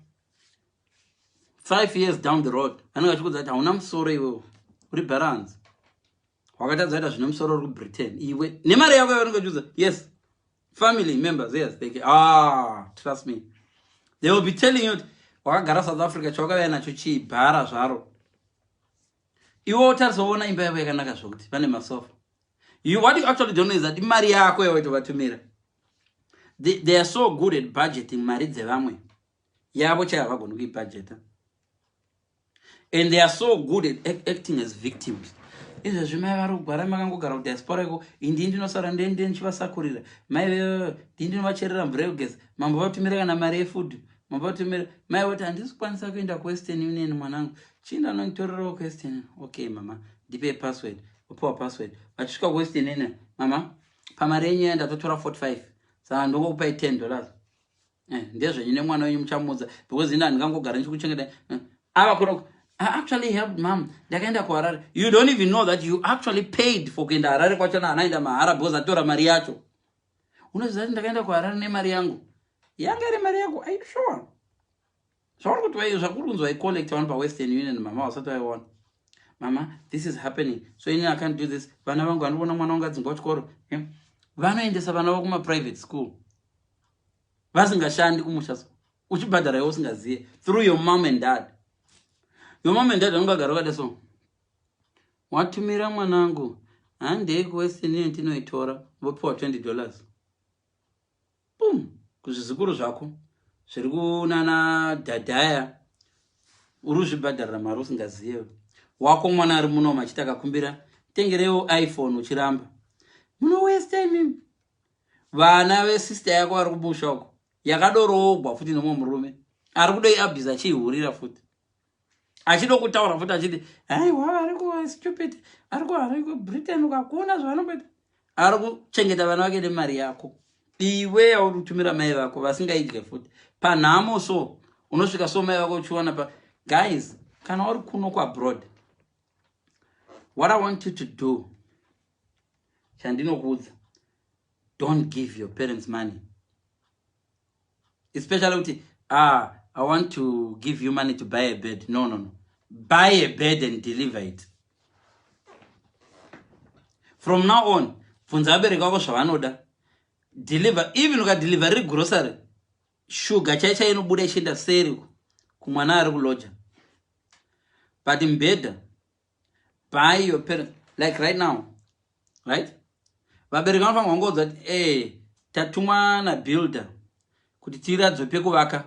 5 years down the road vanenge vachikudza kuti hauna musoro iwewo uri balance wakatadza kuita zvine musoro uri kubritain iwe nemari yako yavanenge vachiudza. Yes, family members, yes, they can, trust me, they will be telling you wakagara South Africa chawakavaya nacho chibhara zvaro iwe utarisaona imba yavo yakanaka zvokuti pane masofa. What you actually don't know is that mari yako yawatovatumira, they are so good at budgeting mari dzevamwe yavo chaiva havagoni kuibhajeta, and they are so good at acting as victims. Izvezvi mai vari kugara makangogara kudiaspora iko indii ndinosara ndende ndichivasakurira mai ndii ndinovacherera mvura yegesi mambo vatumira kana mari yefood mambo vatumira mai voti handisi kukwanisa kuenda kuwestern union mwanangu chinda anonditorerawo kuwestern. Okay mama ndipe password, upiwa password. Vachisvika kuwestern union, mama pamari yenyu ndatotora 45 saka ndongokupai $10. Ndezvenyu nemwana wenyu muchamuudza because ina handingangogara ndichikuchengeta avakona. I actually helped mom. Ndakaenda kuHarare. You don't even know that you actually paid for kuenda Harare kwachona anaenda mahara because atora mari yacho. Unoziva kuti ndakaenda kuHarare nemari yangu. Yanga iri mari yako. Are you sure? Zvauri kuti vai zvakuri kunzi collect vanhu paWestern Union mama wasati vaiona. Mama, this is happening. So I can't do this. Vana vangu vandiona mwana wangu adzingwa kuchikoro. Vanoendesa vana vavo kuma private school. Vasingashandi kumusha. Uchibhadhara iwe usingaziye through your mom and dad. Your mom and dad vanogara vakadaso watumira mwanangu handei kuwestern union tinoitora vopiwa $20. Boom, kuzvizukuru zvako zviri kunana dhadhaya uri kuzvibhadharira mari usingazive. Wako mwana ari muno machiti akakumbira tengerewo iPhone uchiramba munowesta mimi. Vana vesister yako vari kumusha uko yakadorogwa futi nomwe murume ari kudoiabhiza achihurira futi achido kutaura futi achiti aiwa ari kustupid ari kuBritain ukakuona zvavanokuita ari kuchengeta vana vake nemari yako iwe yauri kutumira mai vako vasingaidye futi panhamo. So unosvika so mai vako uchiona pa guys kana uri kuno kuabroad, what I want you to do chandinokuudza, don't give your parents money, especially kuti I want to give you money to buy a bed. No. Buy a bed and deliver it. From now on, funza vabereki vako zvavanoda. Deliver, even ukadelivery grocery, sugar chaicha inobuda ichienda seri kumwana ari kuloja. But in bed, buy your parents, like right now, right? Vabereki vanofanira kungodza kuti tatumwa nabuilder kuti tiradzope pekuvaka.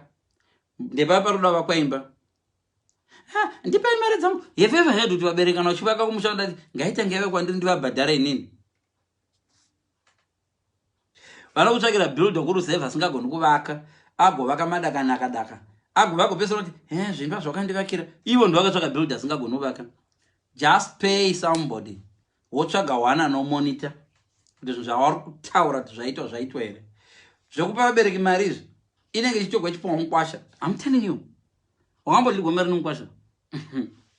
Ndepapa ruda vakwaimba. Ndipai mari dzangu. Have you ever heard kuti vabereki kana uchivaka kumusha ndati ngaita ngeve kwandiri ndivabhadhara inini. Vana kutsvakira builder kuruzeva asingagoni kuvaka, agovaka madakanaka. Agovakopesera kuti zvimba zvakandivakira. Ivo ndovakatsvaka builder asingagoni kuvaka. Just pay somebody. Wotsvaga one anomonitor kuti zvinhu zvavari kutaura kuti zvaitwa here. Zvekupa vabereki mari izvi inenge ichitogwa chipowa mukwasha. I'm telling you. Wakamboligwa mari nomukwasha.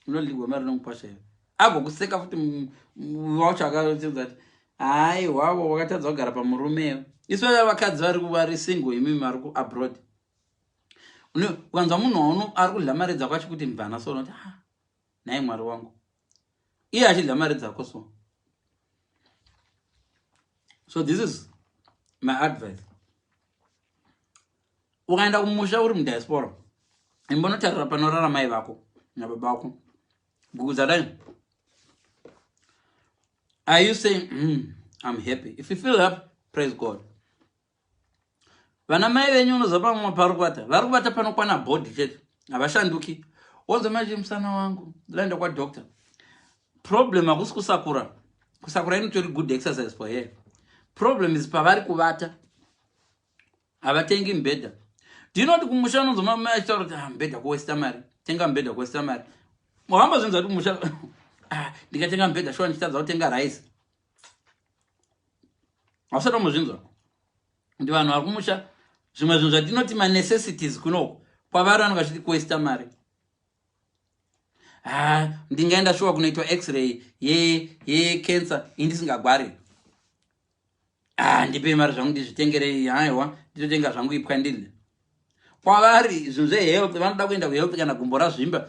Unoligwa mari nomukwasha here. Agokuseka futi wacho akatidza kuti hai wavo wakatadza kugara pamurumeyo. Isu vakadzi vari single imimi vari kuabroad. Ukanzwa munhu ari kudla mari dzako achikuti mvana so unoti nai mwari wangu. Iye achidla mari dzako so. So this is my advice. Ukaenda kumusha uri mudiaspora, imbonotarira panorara mai vako nababa vako. Guguzadai. Are you saying, I'm happy? If you feel happy, praise God. vana mai venyu unozopa mumwe parikubata vari kubata panokwana bhodhi chete havashanduki wonzo manje musana wangu ndaenda kwadoctor problem hakusi kusakura kusakura inotori good exercise for hair problem is pavari kuvata havatengi mbedha do you know kuti kumusha unonzoma mai achitaura kuti mbedha kuwesta mari tenga mbedha kuwesta mari wahamba zvinhu zvati kumusha ndikatenga mbedha shuwa ndichitadza kutenga rice hausati wambozvinzwa kuti vanhu vari kumusha zvimwe zvinhu zvatinoti manecessities kunoko kwavari vanhu vachiti kuwesta mari ndingaenda shuwa kunoitwa x-ray yecancer indisingagwari ndipe mari zvangu ndizvitengerei haiwa nditotenga zvangu ipwa ndidle kwavari zvinhu zvehealth vanoda kuenda kuhealth kana gumbo razvimba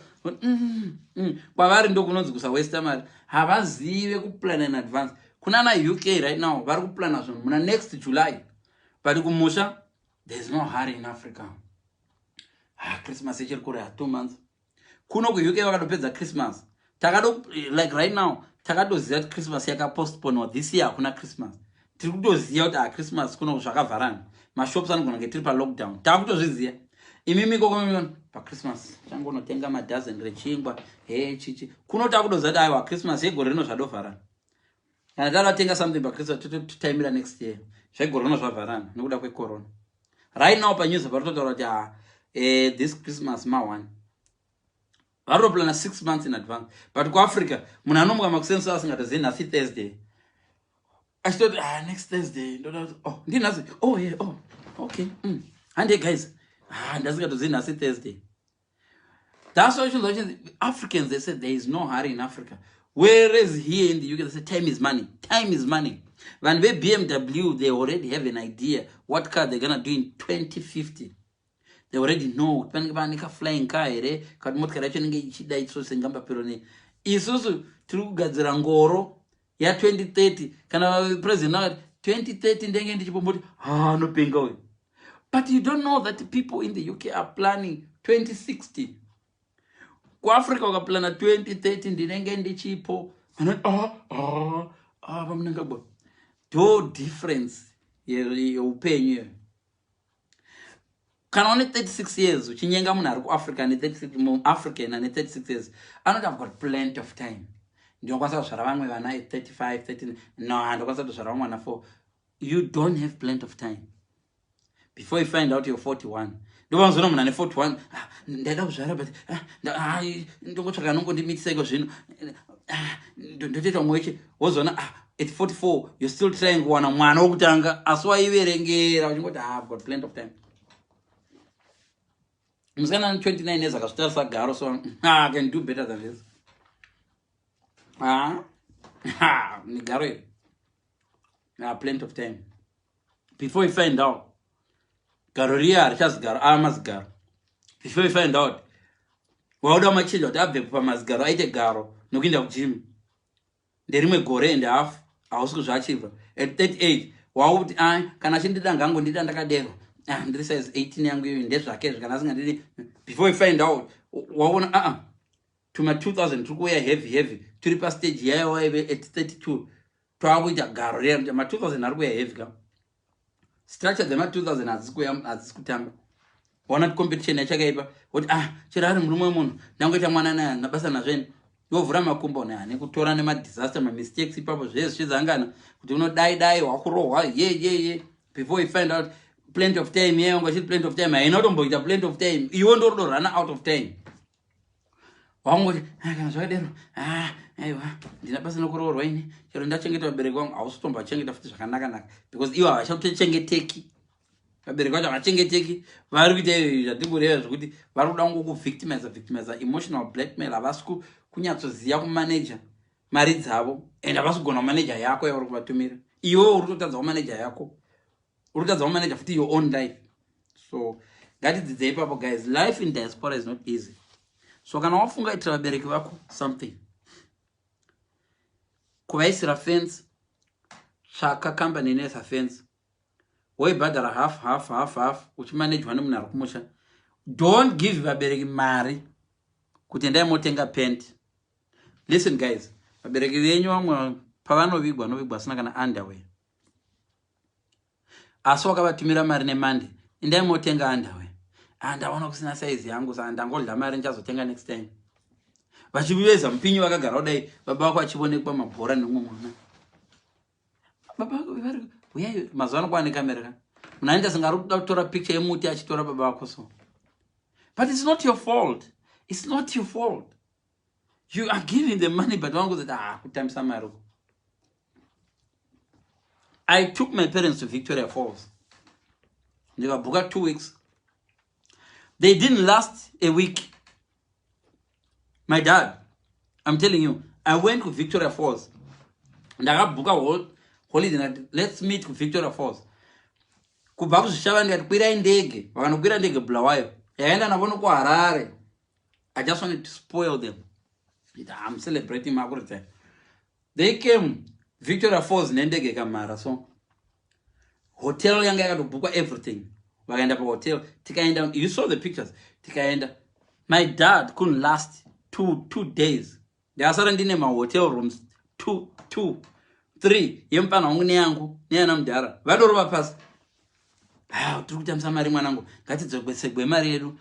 kwavari ndokunonzi kusawesta mari havazive kuplana in advance kuna na UK right now vari kuplana zvinhu muna next July but kumusha there is no hurry in Africa Christmas ichiri kure 2 months kuno ku UK vakatopedza Christmas takado like right now takatoziva kuti Christmas yakapostpone this year hakuna Christmas tiri kutoziva kuti Christmas kuno zvakavharana mashops anogona kunge tiri palockdown takutozviziva imimi kokomimiona paChristmas changonotenga madozen rechingwa chichi kuno takutoziva kuti aiwa Christmas yegore rino zvadovharana kana tavatenga something paChristmas totaimira next year zvegore rino zvavharana nekuda kwecorona right now panews parototaura kuti this Christmas ma1 varoplana 6 months in advance but kuAfrica munhu anomuka makusensa asingatozivi nhasi Thursday achitoti next Thursday ndoda ndinhasi okay hande guys ndasingatozivi nhasi Thursday that's why Africans they said there is no hurry in Africa whereas here in the UK they say time is money vanhu veBMW they already have an idea what car they're gonna do in 2050 they already know panenge panika flying car here kuti motikari yacho inenge ichida itsosengamba pero ne isusu tiri kugadzira ngoro ya 2030 kana president now 2030 ndenge ndichipomboti nopenga uyu but you don't know that people in the UK are planning 2060 kuAfrica wakaplana 2030 ndinenge ndichipo pamunenge bo do difference yeupenyu kana une 36 years uchinyenga munhu ari kuAfrica ne 36 African ane 36 years anoti I've got plenty of time ndinokwanisa kuzvara vamwe vana 35 13 no handokwanisa kuzvara mwana 4 you don't have plenty of time before you find out you're 41 ndovanzona munhu ane 41 ndaida kuzvara but ndongotsvaka nongondimitisa zvino ndotoita mweche wozona at 44 you're still trying kuwana mwana wokutanga asi waiverengera uchingoti I've got plenty of time musikana ane 29 years akasvitarisa garo so I can do better than this nigaro iri plenty of time before you find out garo riya richazigaro amazigaro before you find out wauda machinja kuti abve pamazigaro aite garo nokuenda kujim nderimwe gore and half hausi kuzvachibva at 38 wauti kana achindida ngangondida ndakadero ndiri size 18 yangu iyo ndezvake kana asingandidi before you find out waona tuma 2000 tiri kuuya heavy tiri pastage yayo waive at 32 twakuita garo riya ma 2000 ari kuuya heavy ka structure dzema 2000 hadzisi kutamba waona competition yachakaipa kuti chero ari murume munhu ndangoita mwana naye nabasa nazveni yovhura makumbo naye nekutora nemadisaster mamistakes ipapo zvese zvichizangana kuti unodai wakurohwa ye before you find out plenty of time yeyo ngachiti plenty of time haina kutomboita plenty of time iwe ndori run out of time wangoti kana zvakadero aiwa ndina basa nokurohwa ini chero ndachengeta vabereki vangu hausi kutombachengeta futi zvakanaka because iwo havachakutochengeteki vabereki vacho havachengeteki vari kuita zvatibureva zvokuti vari kuda kungokuvictimiza emotional blackmail havasi kunyatsoziva kumanaja mari dzavo and havasi kugona kumanaja yako yavari kuvatumira iwe uri kutotadza kumanaja yako uri kutadza kumanaja futi your own life so ngatidzidzei ipapo guys life in diaspora is not easy so kana wafungaitira vabereki vako something kuvaisira fence tsvaka kambani inoisa fence woibhadhara half uchimanejwa nemunhu ari kumusha don't give vabereki mari kuti endai motenga pent listen guys vabereki venyu vamwe pavanovigwa asina kana underwear asi wakavatumira mari nemande indai motenga underwear. And I want to kusina size yangu saka ndangodla mari ndichazotenga next time. Vachiveza mpinyi vakagara kudai baba vako achionekwa mabhora nemumwe mwana. Baba vako vari uyayo mazuva ano kwaane kamera ka. Unaenda singari kuda kutora picture yemuti achitora baba vako so. But it's not your fault. It's not your fault. You are giving them money but one goes kutambisa mari. I took my parents to Victoria Falls. They were booked 2 weeks. They didn't last a week. My dad, I'm telling you, I went to Victoria Falls. And I got booked a holiday night. Let's meet to Victoria Falls. Kubaku shaba ndi kwira indege. Wakanokwira ndege Bulawayo. Yaenda navono kwa Harare. I just wanted to spoil them. I'm celebrating my birthday. They came Victoria Falls nendege kamara so. Hotel yanga yakatobookwa everything. Wakaenda pa hotel. Tikaenda, you saw the pictures. Tikaenda. My dad couldn't last two days. They are suddenly in my hotel rooms. 2, 3. Yempana wangu ni yangu. Ni yana mdara. Vadoro wapas. Tukutamsa mari mwanangu. Kati tsegwe mari yedu.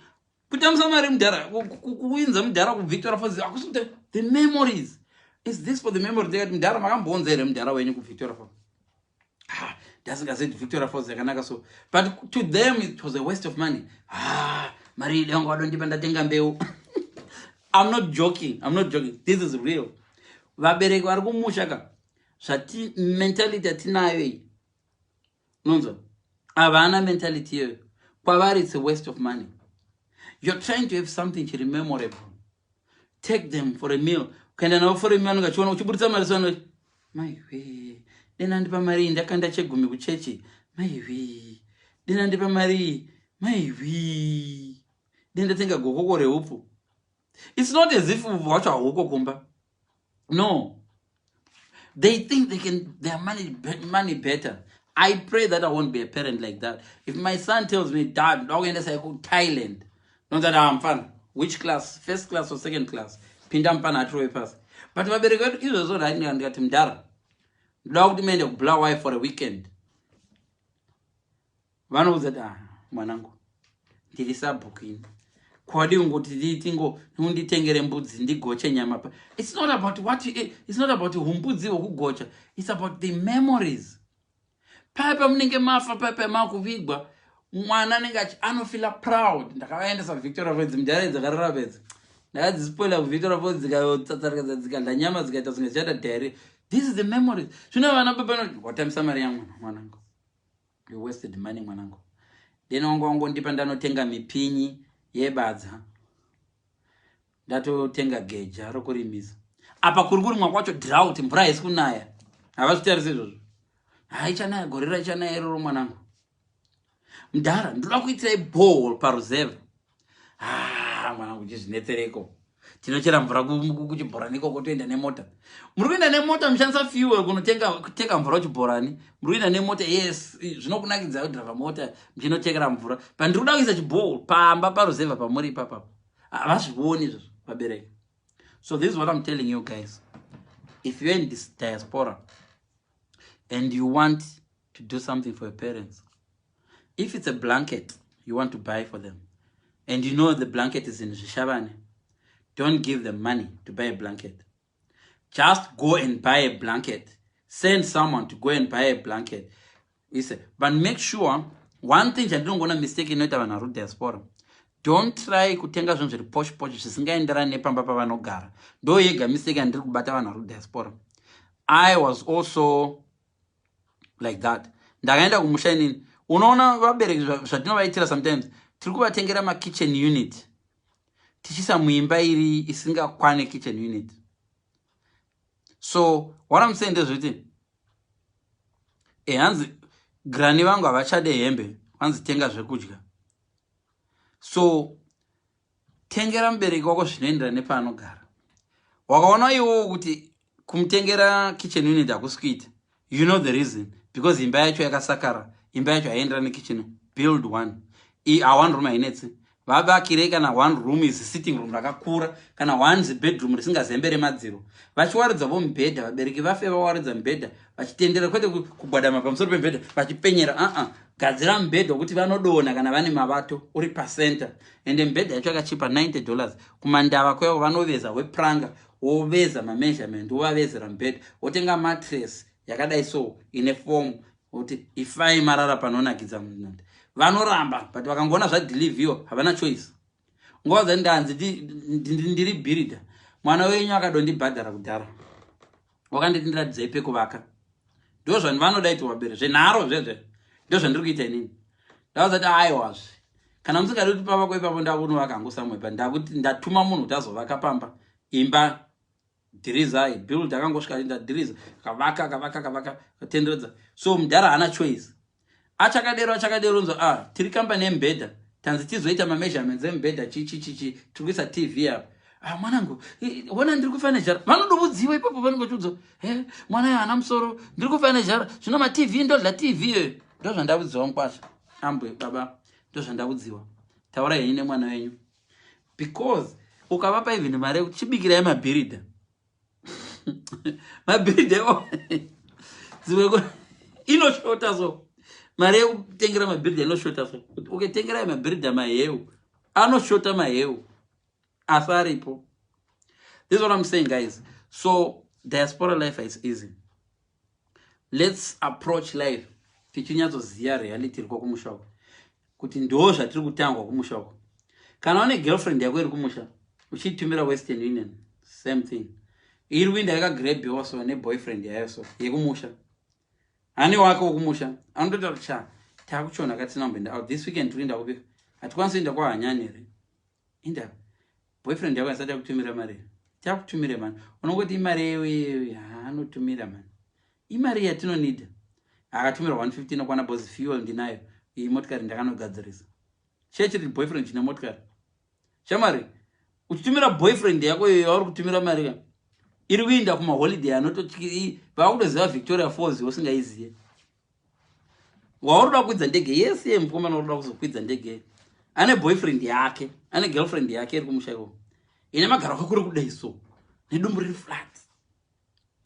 Kutamsa mari mdara. Kuinza mdara ku Victoria Falls. Akusute the memories. Is this for the memory? They got mdara makambonzere mdara wenyu ku Victoria Falls. Doesn't say Victoria Falls yakanaka so. But to them it was a waste of money. Mari leongo adondipanda tenga mbeu. I'm not joking. This is real. Vabereki vari kumushaka. Zvati mentality atinayo iyi. Nonzo. Avana mentality iyoyo. Kwavari it's a waste of money. You're trying to have something chiri memorable. Take them for a meal. Ukaenda navo for a meal ukachiona uchiburitsa mari sono. Maiwe. Dena ndipa mari ndakanda chegumi kuchechi. Maiwe. Dena ndipa mari. Maiwe. Dena tenga gokoko reupu. It's not as if we watch our hoko kumba. No. They think they can their money better. I pray that I won't be a parent like that. If my son tells me, Dad, I'm going to say go Thailand. Not that I'm fun. Which class? First class or second class? Pindampana throw a pass. But my very good is also right now and got him dara. Logged me in blow wife for a weekend. One was that manango. Tilisa booking. Kwadi ungoti tingo hundi tengere mbudzi ndigoche nyama pa. It's not about what you eat. It's not about humbudzi okugocha. It's about the memories. Papa mninge mafa papa makuvigwa mwana ningachi anofila proud. Ndakaenda sa Victoria Falls mjare zakarabedza. Ndazi spoiler Victoria Falls zikayotsatsa zikanda nyama zikaita zingachata dairy. This is the memories. Shona vana papa no watamisa mari yangu mwanangu. You wasted money mwanangu. Denongo ndipa ndanotenga mipinyi yebadza ndatotenga geja rokurimisa apa kurikuri mwakwacho drought mvura isi kunaya havazvitarise izvozvo haichanaya gorera ichanaya iroro mwanangu mudhara ndoda kuitira ibhol pareserve mwanangu chizvinetsereko tinochera mvura kuchibhorani ikoko toenda nemota muri kuenda nemota mushandisa fuel kunotenga mvura kuchibhorani muri kuenda nemota yes zvinokunakidza kudhirava mota muchinotekera mvura but ndiri kuda kuisa chibhol pamba pareserve pamuri ipapapo havazvioni izvozvo vabereki. So this is what I'm telling you guys. If you're in this diaspora and you want to do something for your parents, if it's a blanket you want to buy for them and you know the blanket is in Shabane, don't give them money to buy a blanket. Just go and buy a blanket. Send someone to go and buy a blanket. But make sure, one thing I don't want to mistake in the diaspora. Don't try kutenga zvinhu zviri posh zvisingaenderani nepamba pavanogara. Ndo yega mistake andiri kubata vanhu diaspora. I was also like that. Ndakaenda kumusha inini. Unoona vabereki zvatinovaitira sometimes. Tiri kuvatengera ma-kitchen unit. Tichisa muimba iri isingakwane kitchen unit. So what I'm saying is kuti hanzi granny vangu havachade hembe, hanzi tenga zvekudya. So tengera mubereki wako zvinoenderana nepaanogara. Wakaona iwo kuti kumutengera kitchen unit hakusikuita. You know the reason. Because imba yacho yakasakara. Imba yacho haienderani nekitchen. Build one. One room hainetsi. Vavakire kana one room is sitting room rakakura kana one bedroom risingazembere madziro. Vachiwaridza vo mubhedha vabereki vafe vawaridza mubhedha vachitendera kwete kubhadama pamusoro pemubhedha vachipenyera gadzira mbedha kuti vanodona kana vane mavato uri pacenter ende mbedha yacho yakachipa $90 kumandava kwavo vanoveza wepranga woveza measurement wovavezera mbedha wotenga mattress yakadai so ine form kuti ifai marara panonakidza munhu vanoramba but vakangoona zvadeliveyo havana choice nguva dzandanzi ndiri builder mwana wenyu akadondibhadhara kudhara wakanditindira pekuvaka ndo zvanhu vanoda iti wabere zvenharo zvezve ndo zvandiri kuita inini ndavazati aiwazve kana musingadi kuti pava kwaipapo ndakunovaka hangu samwepa ndakuti ndatuma munhu kuti azovaka pamba imba dhiriza build akangosvika ndadhiriza kavaka katenderedza so mudhara haana choice achakadero unzo tiri kambani yemubhedha tanzi tizoita mameasurements emubhedha chichichichi tiri kuisa tv apa mwanangu wona ndiri kufanejara vanodomudziwa ipapo vanongochiudzo mwana yo haana musoro ndiri kufanejara zvino matv ndodla tv ndo zvandakudziwa mukwasha ambwe baba ndo zvandakudziwa taura henyu nemwana wenyu because ukavapa even mari yekuti chibikirai mabhiridha mabhiridha ziwe inoshota so mari yekutengera mabhiridha inoshota so ukitengerai mabhiridha maheu anoshota maheu asi aripo. This is what I'm saying, guys. So diaspora life is easy. Let's approach life tichinyazoziya reality riko kumusha uko kuti ndo zvatiri kutangwa kumusha uko. Kana une girlfriend yako iri kumusha uchitumira Western Union same thing. Iri winda yakagrab also ne boyfriend yayo so yekumusha. Ani wako kumusha anotota kucha takuchona katina mbenda out this weekend tulinda kubi atikwanisa inda kwa hanyanyere inda boyfriend yako asata kutumira mari takutumira man unongoti mari yewe anotumira man imari yatinonida akatumira 150 nokwana boss fuel ndinayo iyi motikari ndakanogadzirisa chechiri boyfriend chine motikari shamari uchitumira boyfriend yako yauri kutumira mari ka iri kuinda kuma holiday anototi vakutoziva Victoria Falls usingaiziye waurida kukwidza ndege yese mukomana urida kuzokwidza ndege ane boyfriend yake ane girlfriend yake iri kumushaiko ine magara kakuri kudai so nedumbu riri flat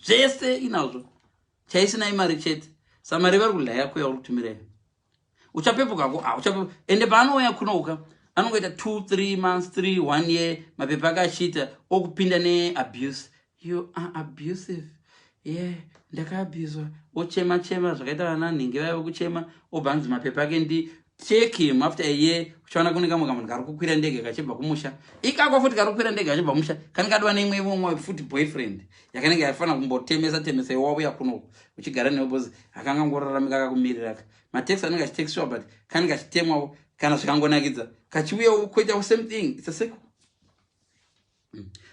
zvese inazvo chaisina imari chete samari vari kudla yako yauri kutumira uchapepuka ko ende paanouya kunouka anongoita 2-3 months 3-1 year mapepa akashita okupinda neabuse. You are abusive. Yeah, ndakaabuswa. Ochema zvakaita vana nhingi vavo kuchema obhanzi mapepa ake ndi check him after a year uchaona kune kamwe kamunhu kari kukwira ndege kachibva kumusha ikako futi kari kukwira ndege kachibva kumusha kanenge neimwe futi boyfriend yakanenge yafana kumbotemesa iwauya kuno uchigara newe bozi akanga ngoraramika akakumirira mateksi anenge achiteksiwa but kanenge achitemwawo kana zvikangonakidza kachiuya kuita same thing it's a cycle.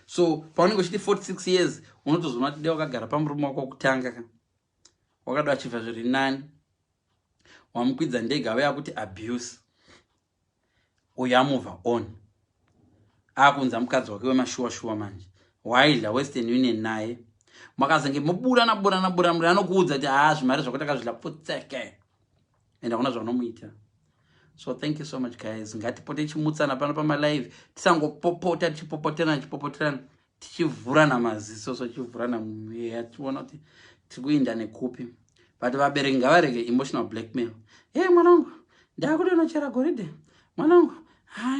So paunenge uchiti 46 years unotozoona kuti dai wakagara pamurume wako kutanga wakada achibva zviri nani wamukwidza ndege ava kuti abuse uya move on akunza mukadzi wake wemashuwa manje waidla Western Union naye makazenge mubura muri anokuudza kuti zvimari zvakutaka zvila putseke ende hakuna zvaunomuita. So thank you so much guys. Ngatipote chimutsana pano pamalive tisangopopota tichipopoterana tichivhurana maziso so tichivhurana mweya tichiona kuti tikuinda nekupi but vabereki ngavarege emotional blackmail. Mwanangu ndakuti unochera goridhe mwanangu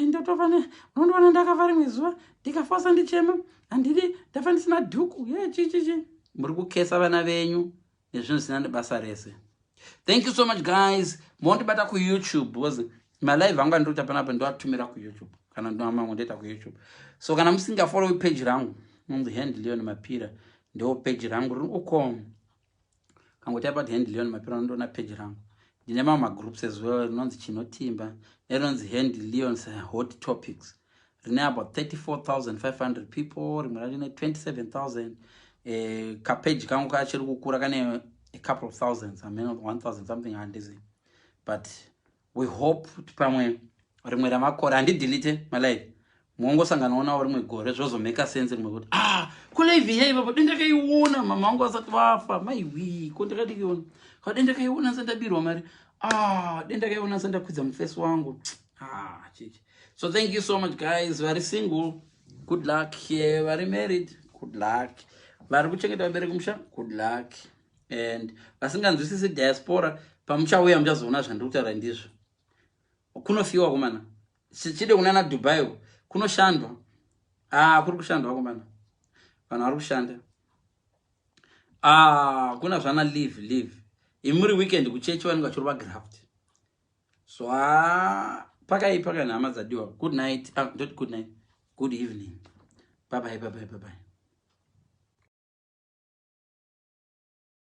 ndotofane unondiona ndakavara mwezuva ndikafasa ndichema handidi ndafa ndisina dhuku chichichi muri kukesa vana venyu nezvinhu zvisina nebasa rese. Thank you so much guys. Mondibata ku YouTube was my live anga ndota panapa ndoatumira ku YouTube kana ndoama ndeta ku YouTube. So kana musinga follow page rangu munzi hand Leon Mapira ndo page rangu uko kangoti pa hand Leon Mapira ndo na page rangu ndine mama groups as well nonzi chinotimba nonzi hand Leon's hot topics rine about 34,500 people rimwe rine 27,000 ka page kangu kachiri kukura kane a couple of thousands, I mean 1,000 something handizi. But we hope pamwe rimwe ramakora andi delete my life. Mungo sanganaona rimwe gore zvozo make sense rimwe kuti kule hivi baba ndakaiona mama wangu asati wafa maiwi ko ndakadikiona. Ka ndakaiona sandabirwa mari ndakaiona sandakwidza muface wangu. Chichi. So thank you so much guys. Very single, good luck here. Very married, good luck. Vari kuchengeta vabereki kumusha, good luck. And vasinganzwisisi diaspora pamuchauya muchazoona zvandikutaura ndizvo. Kunofiwa komana. Sichide kunana Dubai kunoshandwa. Kuri kushandwa komana. Vanhu vari kushanda. Kuna zvana live. Imuri weekend kuchechi vanenge vachiri pagraft. So pakai nhama dzadiwa. Good night. Not good night. Good evening. Bye bye.